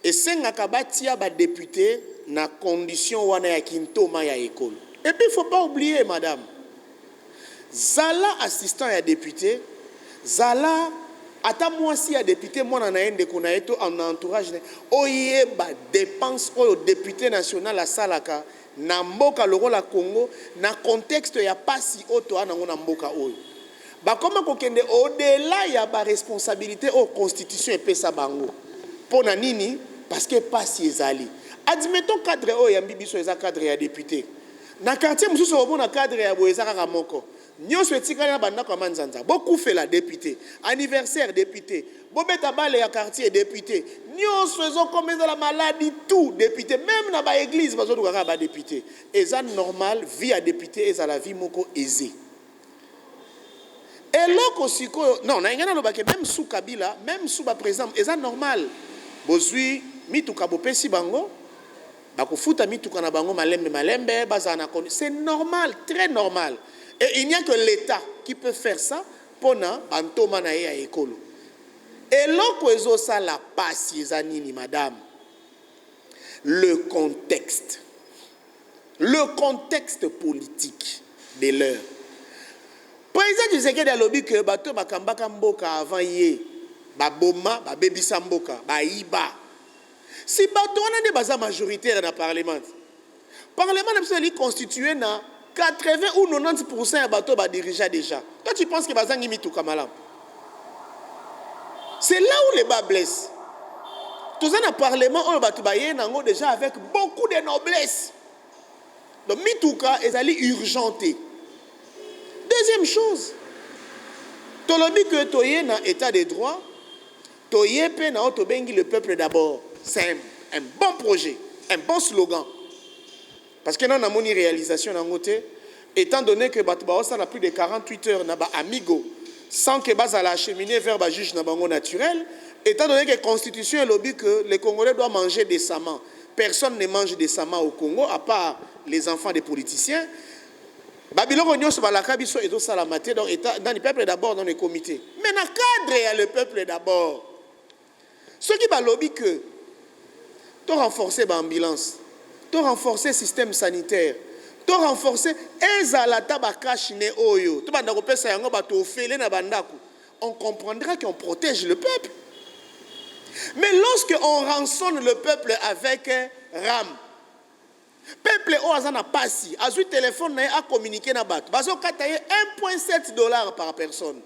esengaka batia ba député na condition wana ya kintoma ya école. Et puis il faut pas oublier madame. Zala assistant ya député, Zala ata mwasi ya député mwana na ende kuna eto en entourage oyeba dépense oyo député national asalaka na mboka lokola Congo na contexte ya pasi oto anango na mboka oyo. Bakoma kokende au-delà ya ba responsabilité au constitution epesa bango. Pona nini? Parce que pasi ezali. Admettons cadre oyo ya mbibiso eza cadre ya député. Na quartier mususu obona cadre ya boeza kaka moko. Nyonso etikala na banda kwa manzanza. Beaucoup fait la député. Anniversaire député. Bobeta bale ya quartier député. Nyonso ezo comme la maladie tout député. Même na ba église bazo kaka ba député. Eza normal vie à député eza la vie moko aisée. Et loko siko non na ngana lobake même sous Kabila, même sous ba président eza normal. Bozui mituka bopesi bango. Bakofuta mituka na bango malembe bazana konnu. C'est normal, très normal. Et il n'y a que l'État qui peut faire ça pour na bantoma na ya ekolo. Et loko ezo ça la passe yezanini madame. Le contexte politique de l'heure. Président du Tshisekedi a lobby que bato bakambaka mboka avant yé baboma babebisa mboka baiba. Si bato on a des bases majoritaires dans le Parlement. Parlement est constitué na 80 ou 90% de bateaux dirigent déjà. Toi tu penses que bazangi mitu kamalam. C'est là où les bas blessent. Tout ça dans le Parlement on bateau baye nango déjà avec beaucoup de noblesse. Donc mituka est allé urgenté. Deuxième chose. Tolobi que toye na état de droit, toye pe na otobengi le peuple d'abord. C'est un bon projet, un bon slogan. Parce que nous avons une réalisation dans notre étant donné que Batoubaosa a plus de 48 heures na ba amigo sans que bas à la cheminée vers ba juge na bango naturel, étant donné que la constitution est lobby que les Congolais doivent manger décemment. Personne ne mange décemment au Congo à part les enfants des politiciens. Babylone Ognon sur la Kabiso et ça la matière donc dans le peuple d'abord dans les comités. Mais dans le cadre il y a le peuple d'abord. Ce qui va lobby que tu renforcer l'ambulance, tu renforcer le système sanitaire, tu renforcer on comprendra qu'on protège le peuple. Mais lorsque on rançonne le peuple avec RAM, peuple n'a pas si, a eu téléphone a communiqué na bat, bazo kataye $1.7 par personne.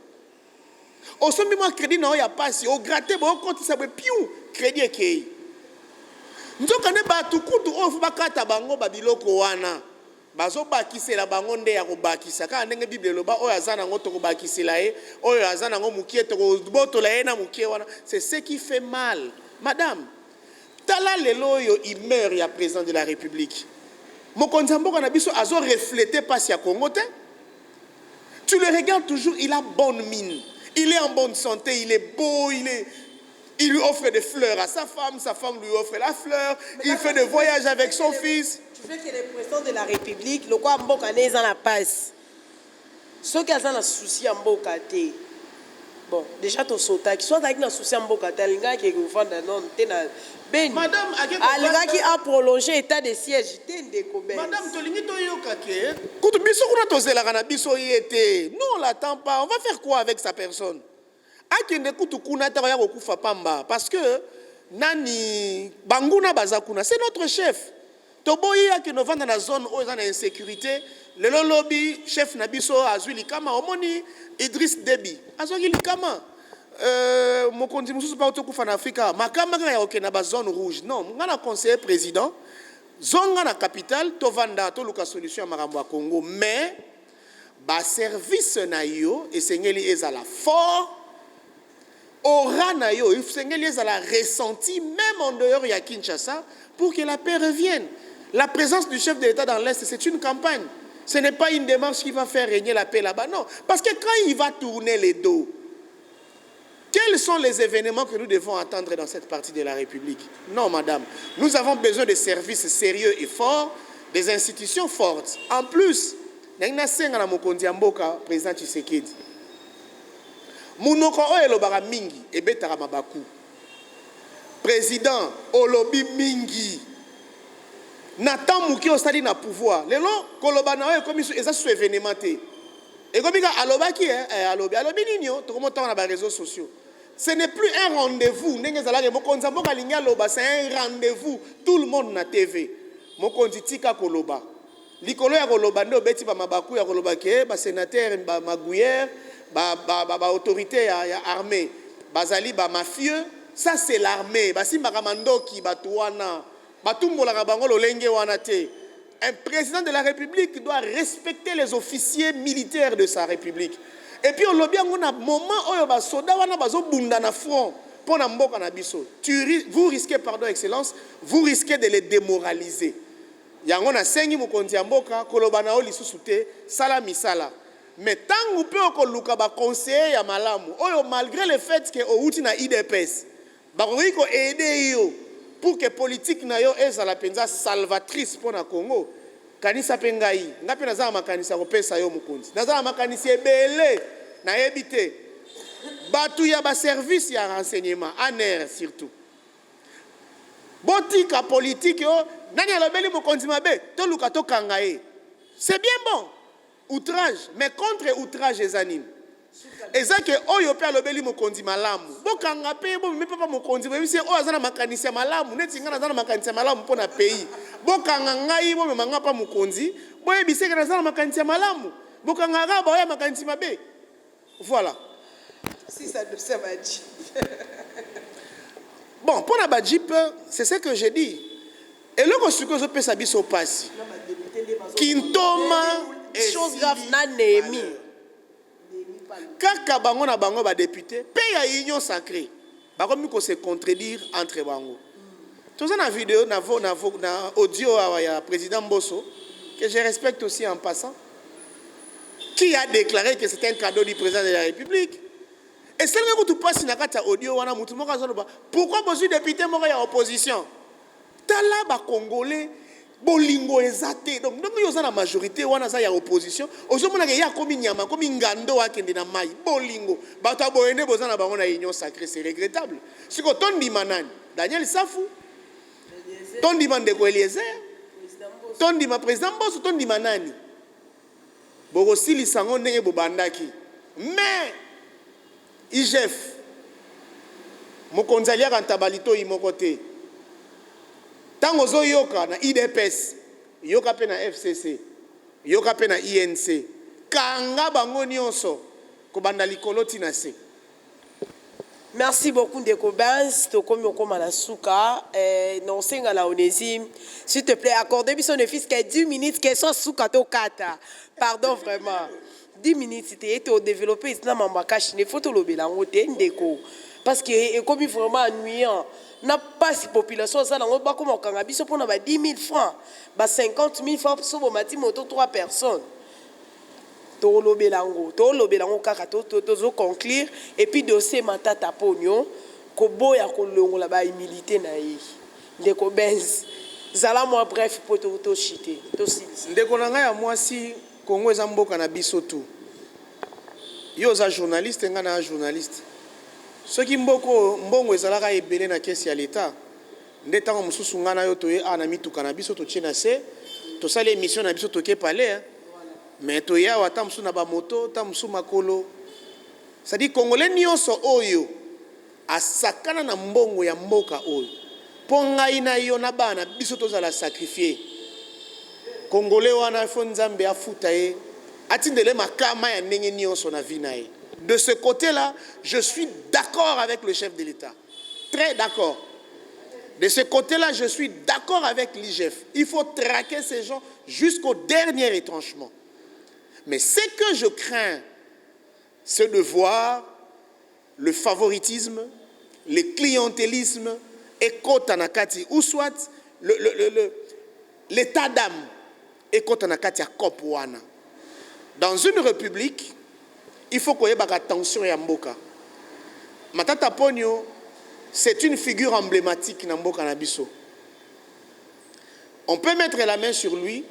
Au sommet moi crédit na ya pas si, au gratter bon compte ça piou crédit ekei. Nzokane batu kutu ofu bakata bango babiloko wana. Bazo bakisela bango nde ya kobakisa ka ndenge Bible loba oyo azana ngo to kobakisela e oyo azana ngo mukie to botola ye na mukie wana. C'est ce qui fait mal. Madame, tala lelo yo il meurt ya président de la République. Mokonzi mboka na biso azo refléter passe ya Congo te. Tu le regardes toujours, il a bonne mine. Il est en bonne santé, il est beau, il lui offre des fleurs à sa femme lui offre la fleur, il fait des voyages avec son fils. Tu veux que le président de la République, le quoi mboka n'est en la passe. Ceux qui ont un souci en mboka te. Bon, déjà ton sota qui soit avec un souci en mboka te, l'inga qui est gouvernement non te na ben. Madame, l'inga qui a prolongé état de siège, te ndeko ben. Madame, to lingi to yoka ke. Kutu biso kuna to zela kana biso yete. Nous on l'attend pas. On va faire quoi avec sa personne? Akende kutu kuna ta ya kokufa pamba parce que nani banguna bazakuna, c'est notre chef. Toboyi qui nous vend dans la zone où il y a insécurité, le lobby chef Nabiso Azuli Kama, Omoni Idriss Déby, Azuli Kama, Mokondi Moussou Paotokouf en Afrique, Makama ya ok na ba zone rouge. Non, on a conseiller président, zone na capitale, Tovanda, Toluka solution à Marambo Congo, mais ba service na yo et sengeli ezala fort. Aura na yo, il sengeli ezala ressenti même en dehors ya Kinshasa pour que la paix revienne. La présence du chef de l'État dans l'Est, c'est une campagne. Ce n'est pas une démarche qui va faire régner la paix là-bas, non. Parce que quand il va tourner les dos, quel Quels sont les événements que nous devons attendre dans cette partie de la République? Non, madame. Nous avons besoin de services sérieux et forts, des institutions fortes. En plus, président Tshisekedi. Munoko oyo elobaka mingi ebetaka mabaku. Président olobi mingi. Nathan muki osali na pouvoir. Lelo koloba na oyo komi eza sous événementé. Et comme il a alobaki alobi ninyo to comment na ba réseaux sociaux. Ce n'est plus un rendez-vous. Ndenge zalaka mokonzi mboka linya loba, c'est un rendez-vous. Tout le monde na TV. Mokonzi tika koloba. Likolo ya koloba ndo beti ba mabaku ya koloba ke ba sénateur ba magouyer ba autorité ya armée. Bazali ba mafieux, ça c'est l'armée. Ba simbaka mandoki batuana. Batumbola bango lolenge wana te. Un président de la République doit respecter les officiers militaires de sa République. Et puis, on a un moment où les soldats sont dans le front pour mboka na biso. Vous risquez, pardon, Excellence, vous risquez de les démoraliser. Yango na sengi mokonzi ya mboka kolobana o lisusu te sala misala. Mais tant que vous pouvez ba conseiller ya malamu, malgré le fait que outi na IDPS, ba ko aider yo pour que politique na yo ezala penza salvatrice pour na Congo. Kanisa pengai, ngapi nazala makanisa ko pesa yo mokonzi. Nazala makanisa ebele na ebité. Batu ya ba service ya renseignement, ANR surtout. Botika politique yo, nani alobeli mokonzi mabe, to luka to kangaye. C'est bien bon. Outrage, mais contre outrage ezanine. Eza ke oyo pe alobeli mokonzi malamu. Bokanga pe bo me papa mokonzi bo bisi o azana makanisi malamu, neti ngana azana makanisi malamu pona pays. Bokanga ngai bo me manga pa mokonzi, bo ebise ke azana makanisi malamu. Bokanga ga ba ya makanisi mabe. Voilà. Si ça ne se va dire. Bon, pour la Badjip, c'est ce que j'ai dit. Et le que je peux s'habiller au passé. Kintoma chose grave na nemi. Kaka bango na bango ba député, paye à union sacrée. Ba comme ko se contredire entre bango. Tout ça na vidéo na audio ya président Mbosso que je respecte aussi en passant, qui a déclaré que c'était un cadeau du président de la République. Et c'est le que tu passes na kata audio wana mutu moko azoloba. Pourquoi bozu député moko ya opposition? Tala ba congolais bolingo ezate. Donc nous sommes la majorité wana za ya opposition. Ozomona ke ya komi nyama komi ngando akende na mai bolingo. Bato boyende bozana bango na union sacrée, c'est regrettable. Siko tondi manani Daniel Safou. Tondi Mandeko Eliezer. Tondi ma président Mbosso tondi manani. Boko sili sango ndenge bobandaki. Mais IGF mokonzalia kantabalito imokote. Tango zo yoka na IDPS, yoka pe na FCC, yoka pe na INC. Kanga bango nyonso ko banda likolo tina se. Merci beaucoup Ndeko Benz, tokomi okoma na suka non senga la Onésime. S'il te plaît, accordez-moi son fils qui a 10 minutes que son suka to kata. Pardon vraiment. 10 minutes c'était au développer na mamba cache ne photo lobela ngote Ndeko parce que comme vraiment ennuyant. N'a pas si population ça n'ont pas comme au Kangabiso pour 10 000 francs, 50 000 francs sur vos matins moto 3 personnes. Tolo belango kaka to conclure et puis dossier matata pognon ko boya ko longo la ba humilité na yi. Ndeko Benz zala moi bref pour to chiter to si. Ndeko na ngai ya mwasi Kongo eza mboka na biso tu. Yo za journaliste ngana journaliste. Ce qui mbongo ezalaka ebele na kesi ya l'État. Ndeta ko mususu ngana yo toye ana mituka na biso to tchena se to sala émission na biso to ke palais. Mais to ya wata musu na ba moto, ta musu makolo. Ça dit congolais nyonso oyo asakana na mbongo ya mboka oyo. Ponga ina yo na bana biso to zala sacrifier. Congolais wana fo nzambe afuta ye. Atindele makama ya ndenge nyonso na vie na ye. De ce côté-là, je suis d'accord avec le chef de l'État. Très d'accord. De ce côté-là, je suis d'accord avec l'IGF. Il faut traquer ces gens jusqu'au dernier retranchement. Mais ce que je crains, c'est de voir le favoritisme, le clientélisme, et Kotanakati, ou soit l'état d'âme, et Kotanakati à Kopouana. Dans une république, il faut qu'on ait attention à Mboka. Matata Ponyo, c'est une figure emblématique dans Mboka na biso. On peut mettre la main sur lui,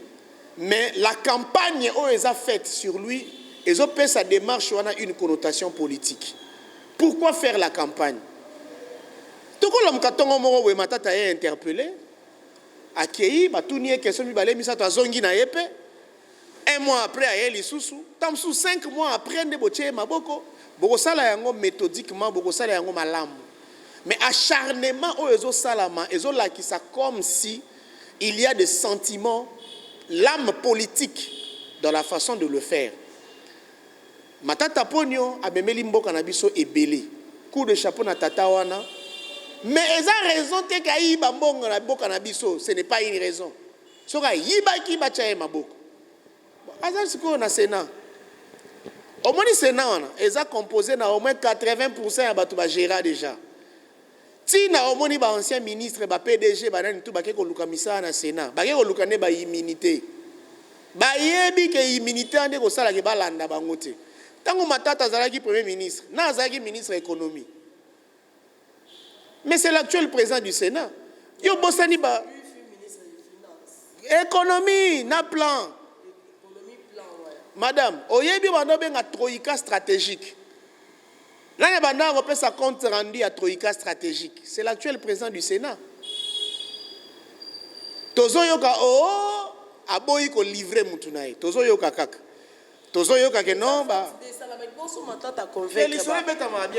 mais la campagne où ils ont faite sur lui, ils ont fait sa démarche, on a une connotation politique. Pourquoi faire la campagne? Tout comme l'homme katongo moro we matata est interpellé, accueilli, batounie question mi balé misa to zongi na yepe. Un mois après aye lisusu, tam sous 5 mois après nde boche maboko, boko sala yango méthodiquement, boko sala yango malamu. Mais acharnement où ils ont salama, ils ont là qui ça comme si il y a des sentiments, l'âme politique dans la façon de le faire. Matata Ponyo a memeli mboka na biso ebele. Coup de chapeau na tata wana. Mais ils ont raison que kaïba mbonga na boka na biso, ce n'est pas une raison. Soka yiba ki ba chaye maboko. Azal siko na Sénat. Au moins Sénat wana, ils ont composé na au moins 80% ya batu ba gérer déjà. Si na omoni ba ancien ministre ba PDG ba nani tout ba ke ko luka misala na Sénat ba ke ko luka ne ba immunité ba yebi ke immunité ande ko sala ke ba landa bango te tango matata azalaki premier ministre na azalaki ministre économie mais c'est l'actuel président du Sénat yo bosani ba économie na plan madame oyebi bando benga troïka stratégique. Là, il y a un compte rendu à Troïka stratégique. C'est l'actuel président du Sénat. Tozo yoka oh aboyi ko livrer mutunae. Tozo yoka kaka. Tozo yoka ke non ba.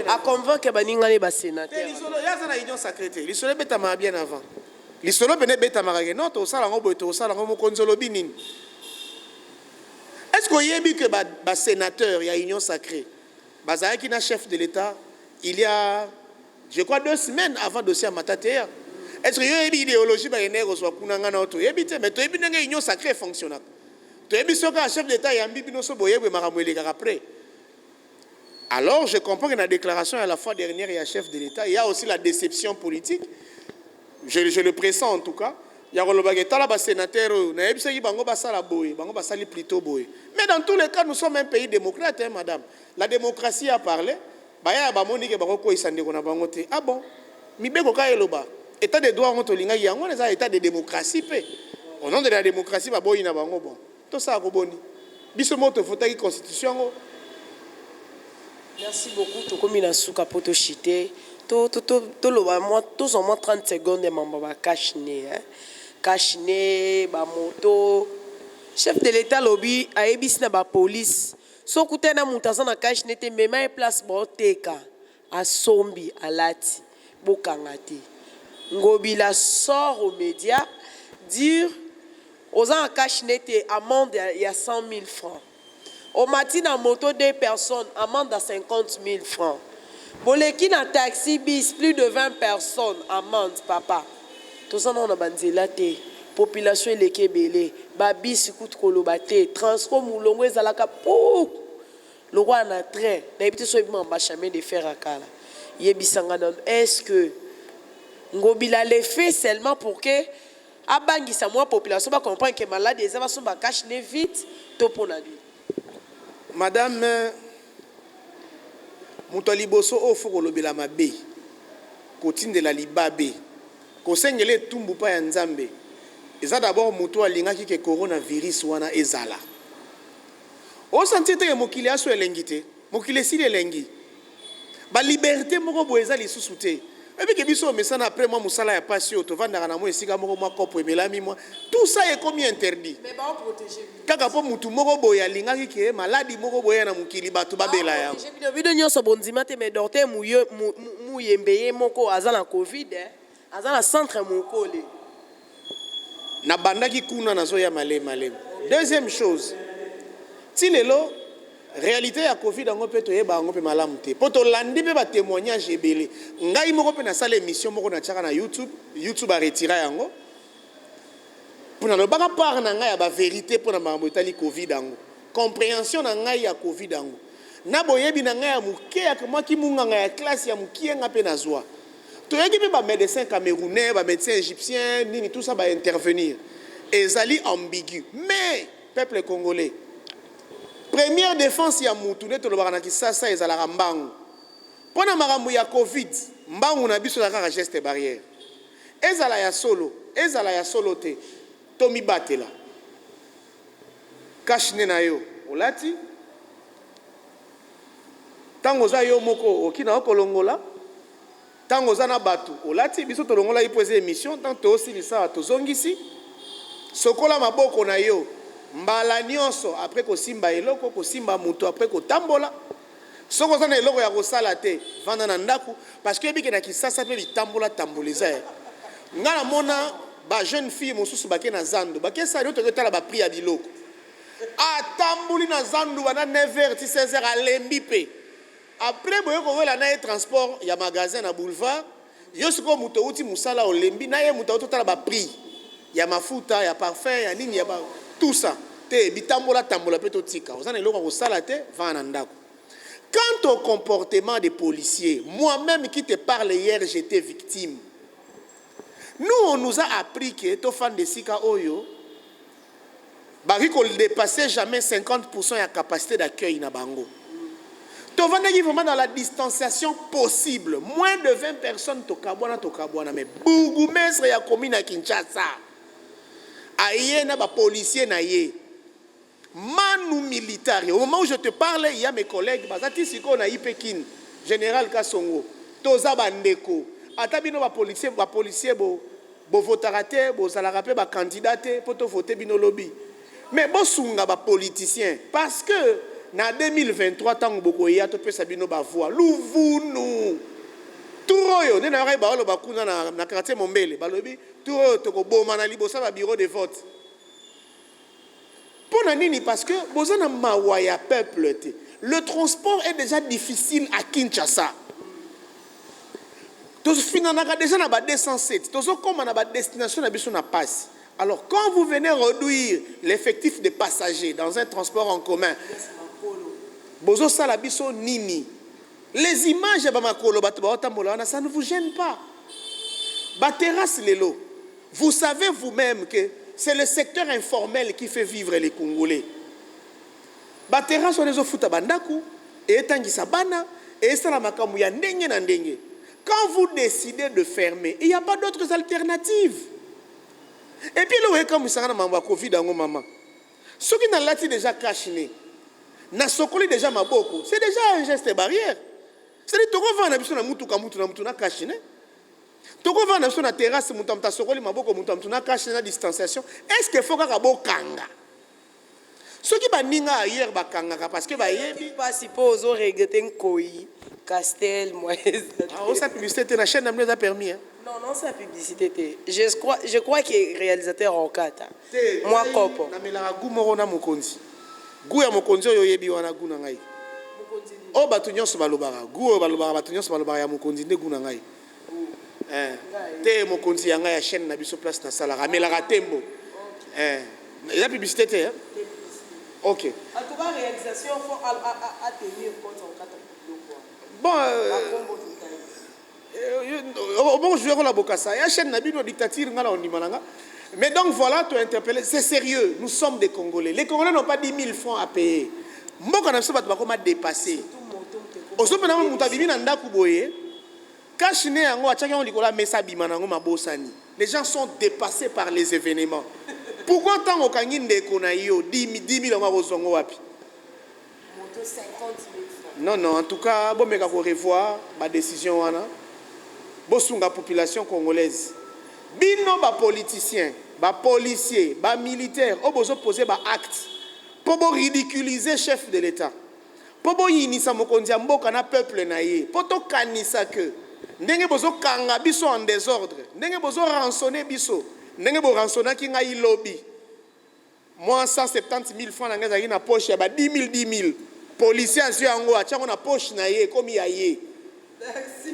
A convaincre baningale ba sénateur. Lisolo ya za na union sacrée. Lisolo betama bien avant. Lisolo bene betama ke non to sala ngo boy to sala ngo mokonzolo binini. Est-ce qu'on yebi que ba sénateur ya union sacrée? Bazaki na chef de l'État, il y a, je crois, 2 semaines avant le dossier à Matatea. Est-ce qu'il y a une idéologie qui est soit kunanga na auto? Mais tu es une union sacrée fonctionnelle. Tu es un chef d'État et un bibino so boye we maramwele après. Alors je comprends que dans la déclaration à la fois dernière il y a chef de l'État, il y a aussi la déception politique. Je le pressens en tout cas. Il y a un sénateur, mais dans tous les cas, nous sommes un pays démocrate, hein, madame. La démocratie a parlé. Ah bon? État de droit, état de démocratie. Au nom de la démocratie, tout ça, constitution. Merci beaucoup. Tout comme il a souka poto chité. Tout le moins 30 secondes de mamba kashne. Kashne, ba moto. Chef de l'État lobby a ebis na ba police. So kute na mutaza na kashne te mema place ba teka. A sombi a lati. Bokangate. Ngobila sort aux médias dire aux gens à kashne te amende il y a 100 000 francs. Au matin na moto 2 personnes amende à 50 000 francs. Boleki na taxi bis plus de 20 personnes amende papa. Tout ça on a banzela te population eleke belé ba bis coûte kolobate transport mulongo ezalaka pou le roi na train na ebité so ebima ba chemin de fer akala yebisanga non est-ce que ngobila le fait seulement pour que abangisa moi population ba comprendre que malade ezaba so ba cache ne vite to pona lui madame Moutaliboso ofo kolobela mabe kotinde la libabe kosengele tumbu pa ya nzambe eza d'abord moto alingaki ke coronavirus wana ezala o sentir te mokili aso elengi te mokili sili elengi ba liberté moko bo eza lisusu te ebi ke biso mesana après moi musala ya passion to vandaka na mo esika moko mwa kopo emelami moi tout ça est comme interdit mais ba protéger kaka po mutu moko boya lingaki ke maladi moko boya na mokili bato babela ya bido nyonso bondima te mais docteur muyembeye moko azala covid azala centre mokole na bandaki kuna nazo ya malem. Deuxième chose, ti lelo réalité ya covid ngo pe to yeba ngo pe malamu te poto landi pe ba témoignage ebele ngai moko pe na sala émission moko na tchaka na YouTube a retiré yango pour na baka part na ngai ya ba vérité pour na mambo etali covid yango compréhension na ngai ya covid yango na boyebi na ngai ya muke ya moi ki munga ngai ya classe ya mukie nga pe na zwa to yaki pe ba médecin camerounais ba médecin égyptien nini tout ça va intervenir ezali ambigu mais peuple congolais première défense ya mutu ne to lobaka na kisasa ezala rambango Pona makambo ya Covid, mbangu na biso la kaka geste barrière. Ezala ya solo te. Tomi batela. Kashine na yo, olati. Tango za yo moko okina okolongola. Tango za na batu, olati biso tolongola ipoze émission, tanto aussi lisa tozongisi. Sokola maboko na yo, mbala nyonso après ko simba eloko, ko simba muto après ko tambola. Soko za na eloko ya kosala te, vanda na ndaku parce que biki na kisasa pe bitambola tamboliza. Ngala mona ba jeune fille mosusu bake na zandu, bake sa yo toketala ba prix ya biloko. A tamboli na zandu bana 9h 16h à lembi pe. Après boyo ko wela na transport ya magasin na boulevard, yo siko muto uti musala o lembi na ye muto totala ba prix ya mafuta, ya parfum, ya nini ya ba tout ça. Te bitambola tambola pe to tika. Ozana eloko ko sala te vanda na ndako. Quant au comportement des policiers, moi-même qui te parle hier, j'étais victime. Nous, on nous a appris que to fan de Sika Oyo, bari qu'on ne dépassait jamais 50% de capacité d'accueil na bango. To vandaki vraiment dans la distanciation possible. Moins de 20 personnes to kabwana, mais bourgmestre ya commune à Kinshasa. Aye na ba policier na ye. Manu militaire. Au moment où je te parle, il y a mes collègues. Bazati siko na Ipekin, général Kasongo, Toza Bandeko. Atabino ba policier bo votarate, bo salarape ba candidaté pour te voter bino lobby. Mais bo sunga ba politicien parce que na 2023 tango boko ya to pesa bino ba voix. Louvunu. Turoyo ne na ba ba lo ba kuna na quartier Mombele. Ba lobi turoyo to ko boma na libosa ba bureau de vote. Parce que peuple, le transport est déjà difficile à Kinshasa. Déjà na 207, comme na destination na passe. Alors quand vous venez réduire l'effectif de passagers dans un transport en commun, bozo sala biso nini. Les images ça ne vous gêne pas. Ba terrasse lelo. Vous savez vous-même que c'est le secteur informel qui fait vivre les Congolais. Batera sur les ofuta bandaku et tangisa bana et ça la makamu ya ndenge na ndenge. Quand vous décidez de fermer, il n'y a pas d'autres alternatives. Et puis le comme ça na mamba Covid ngo maman. Ce qui n'a lati déjà caché na sokoli déjà maboko, c'est déjà un geste barrière. C'est-à-dire to va na biso na mutu na caché. Toko va na sona terrasse mutamta sokoli maboko mutamtuna cache na distanciation. Est-ce que faut ka bo kanga? Ce qui ba ninga ailleurs ba kanga parce que ba yebi pas suppose au regretter Nkoi, Castel, Moïse. Ah, on sa publicité na chaîne n'a permis hein. Non, c'est la publicité. Je crois qu'il est réalisateur en kata. Moi kopo. Na mela gu moko na mokonzi. Gu ya mokonzi yo yebi wana gu na ngai. Mokonzi. O batu nyonso balobara. Gu balobara batu nyonso balobara ya mokonzi nde gu na ngai. Te mokonzi yanga ya chaîne na biso place na sala ramela ratembo la publicité te hein? OK en tout cas réalisation faut à tenir compte en kata bon je vais la bokasa ya chaîne na bino dictature ngala ondimananga mais donc voilà tu interpellé c'est sérieux nous sommes des Congolais les Congolais n'ont pas 10 000 francs à payer mboka na biso bato bakoma dépasser osopena mutabimi na ndaku boye. Les gens sont dépassés par les événements. Pourquoi tant au Kangin de Konaïo 10 000 euros Non, en tout cas, bon, mais revoir ma décision. Bosunga population congolaise. Bino, ba politicien, ba policier, ba militaire, obozo poser ba acte. Pour ridiculiser chef de l'État. Pour yinisa mokonzi mboka na peuple na ye. Pour to kanisa que. Ndenge bozo kanga biso en désordre. Ndenge bozo rançonner biso. Ndenge bo rançonna ki ngai lobby. Moi 170 000 francs na ngeza na poche ya ba 10 000. Policier azu yango achango na poche na ye komi ya ye.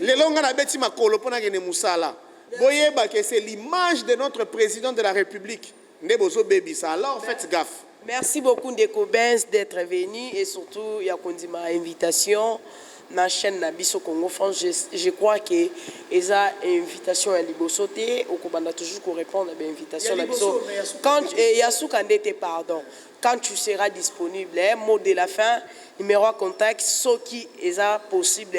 Lelo nga na beti makolo pona kene musala. Boyeba que c'est l'image de notre président de la République. Ndé bozo bebisa. Alors faites gaffe. Merci beaucoup Ndeko Benz d'être venu et surtout il y a ma invitation. Na chaîne na biso Congo France je crois que eza invitation à libosoté au kobanda toujours ko répondre à l'invitation na biso quand Yasuka ndete pardon quand tu seras disponible mot de la fin numéro de contact ce qui est possible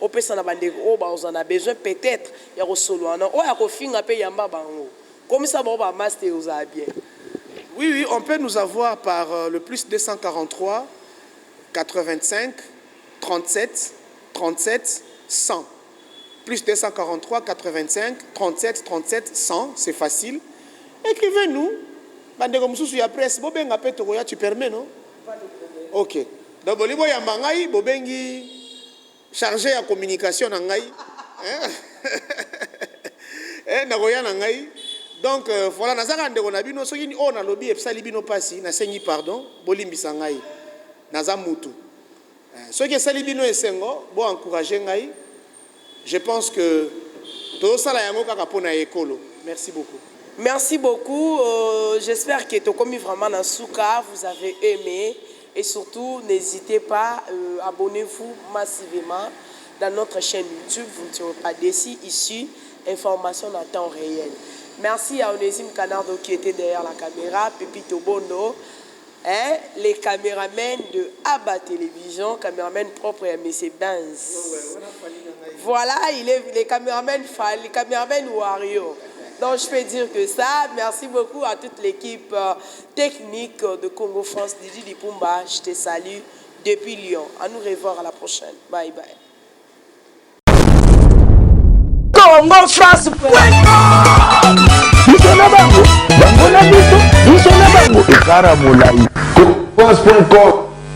opesa na bandeko o ba on a besoin peut-être ya ko soloana o ya ko finga pe yamba bango comme ça ba master aux bien. Oui, on peut nous avoir par le plus 243 85 37 37 100. Plus 243 85 37 37 100, c'est facile. Écrivez-nous. Bandeko mususu ya presse, bobenga pe tokoya, tu permets, non? Ok. Donc bolibo ya mangai, bobengi chargé à communication na ngai. Nagoya na ngai. Donc voilà, nazaka ndeko na bino soki o na lobby epsali bino pasi, na sengi pardon, bolimbisa ngai. Naza mutu. Soki esali bino esengo, bo encourager ngai. Je pense que tout ça là yango kaka pona ekolo. Merci beaucoup. Merci beaucoup. J'espère que tu as commis vraiment dans Souka, vous avez aimé. Et surtout, n'hésitez pas, abonnez-vous massivement dans notre chaîne YouTube. Vous ne serez pas déçus ici. Information en temps réel. Merci à Onésime Canardo qui était derrière la caméra, Pepito Bondo, hein, les caméramens de Abba Télévision, caméramen propre à M. Benz. Voilà, il est les caméramens Wario. Donc je peux dire que ça, merci beaucoup à toute l'équipe technique de Congo France, Didi Dipumba, je te salue depuis Lyon. À nous revoir à la prochaine. Bye bye. Congo France.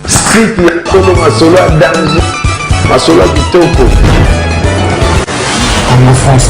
Site ya Tolo Masolo à danger. Masolo à Kitoko. Congo France.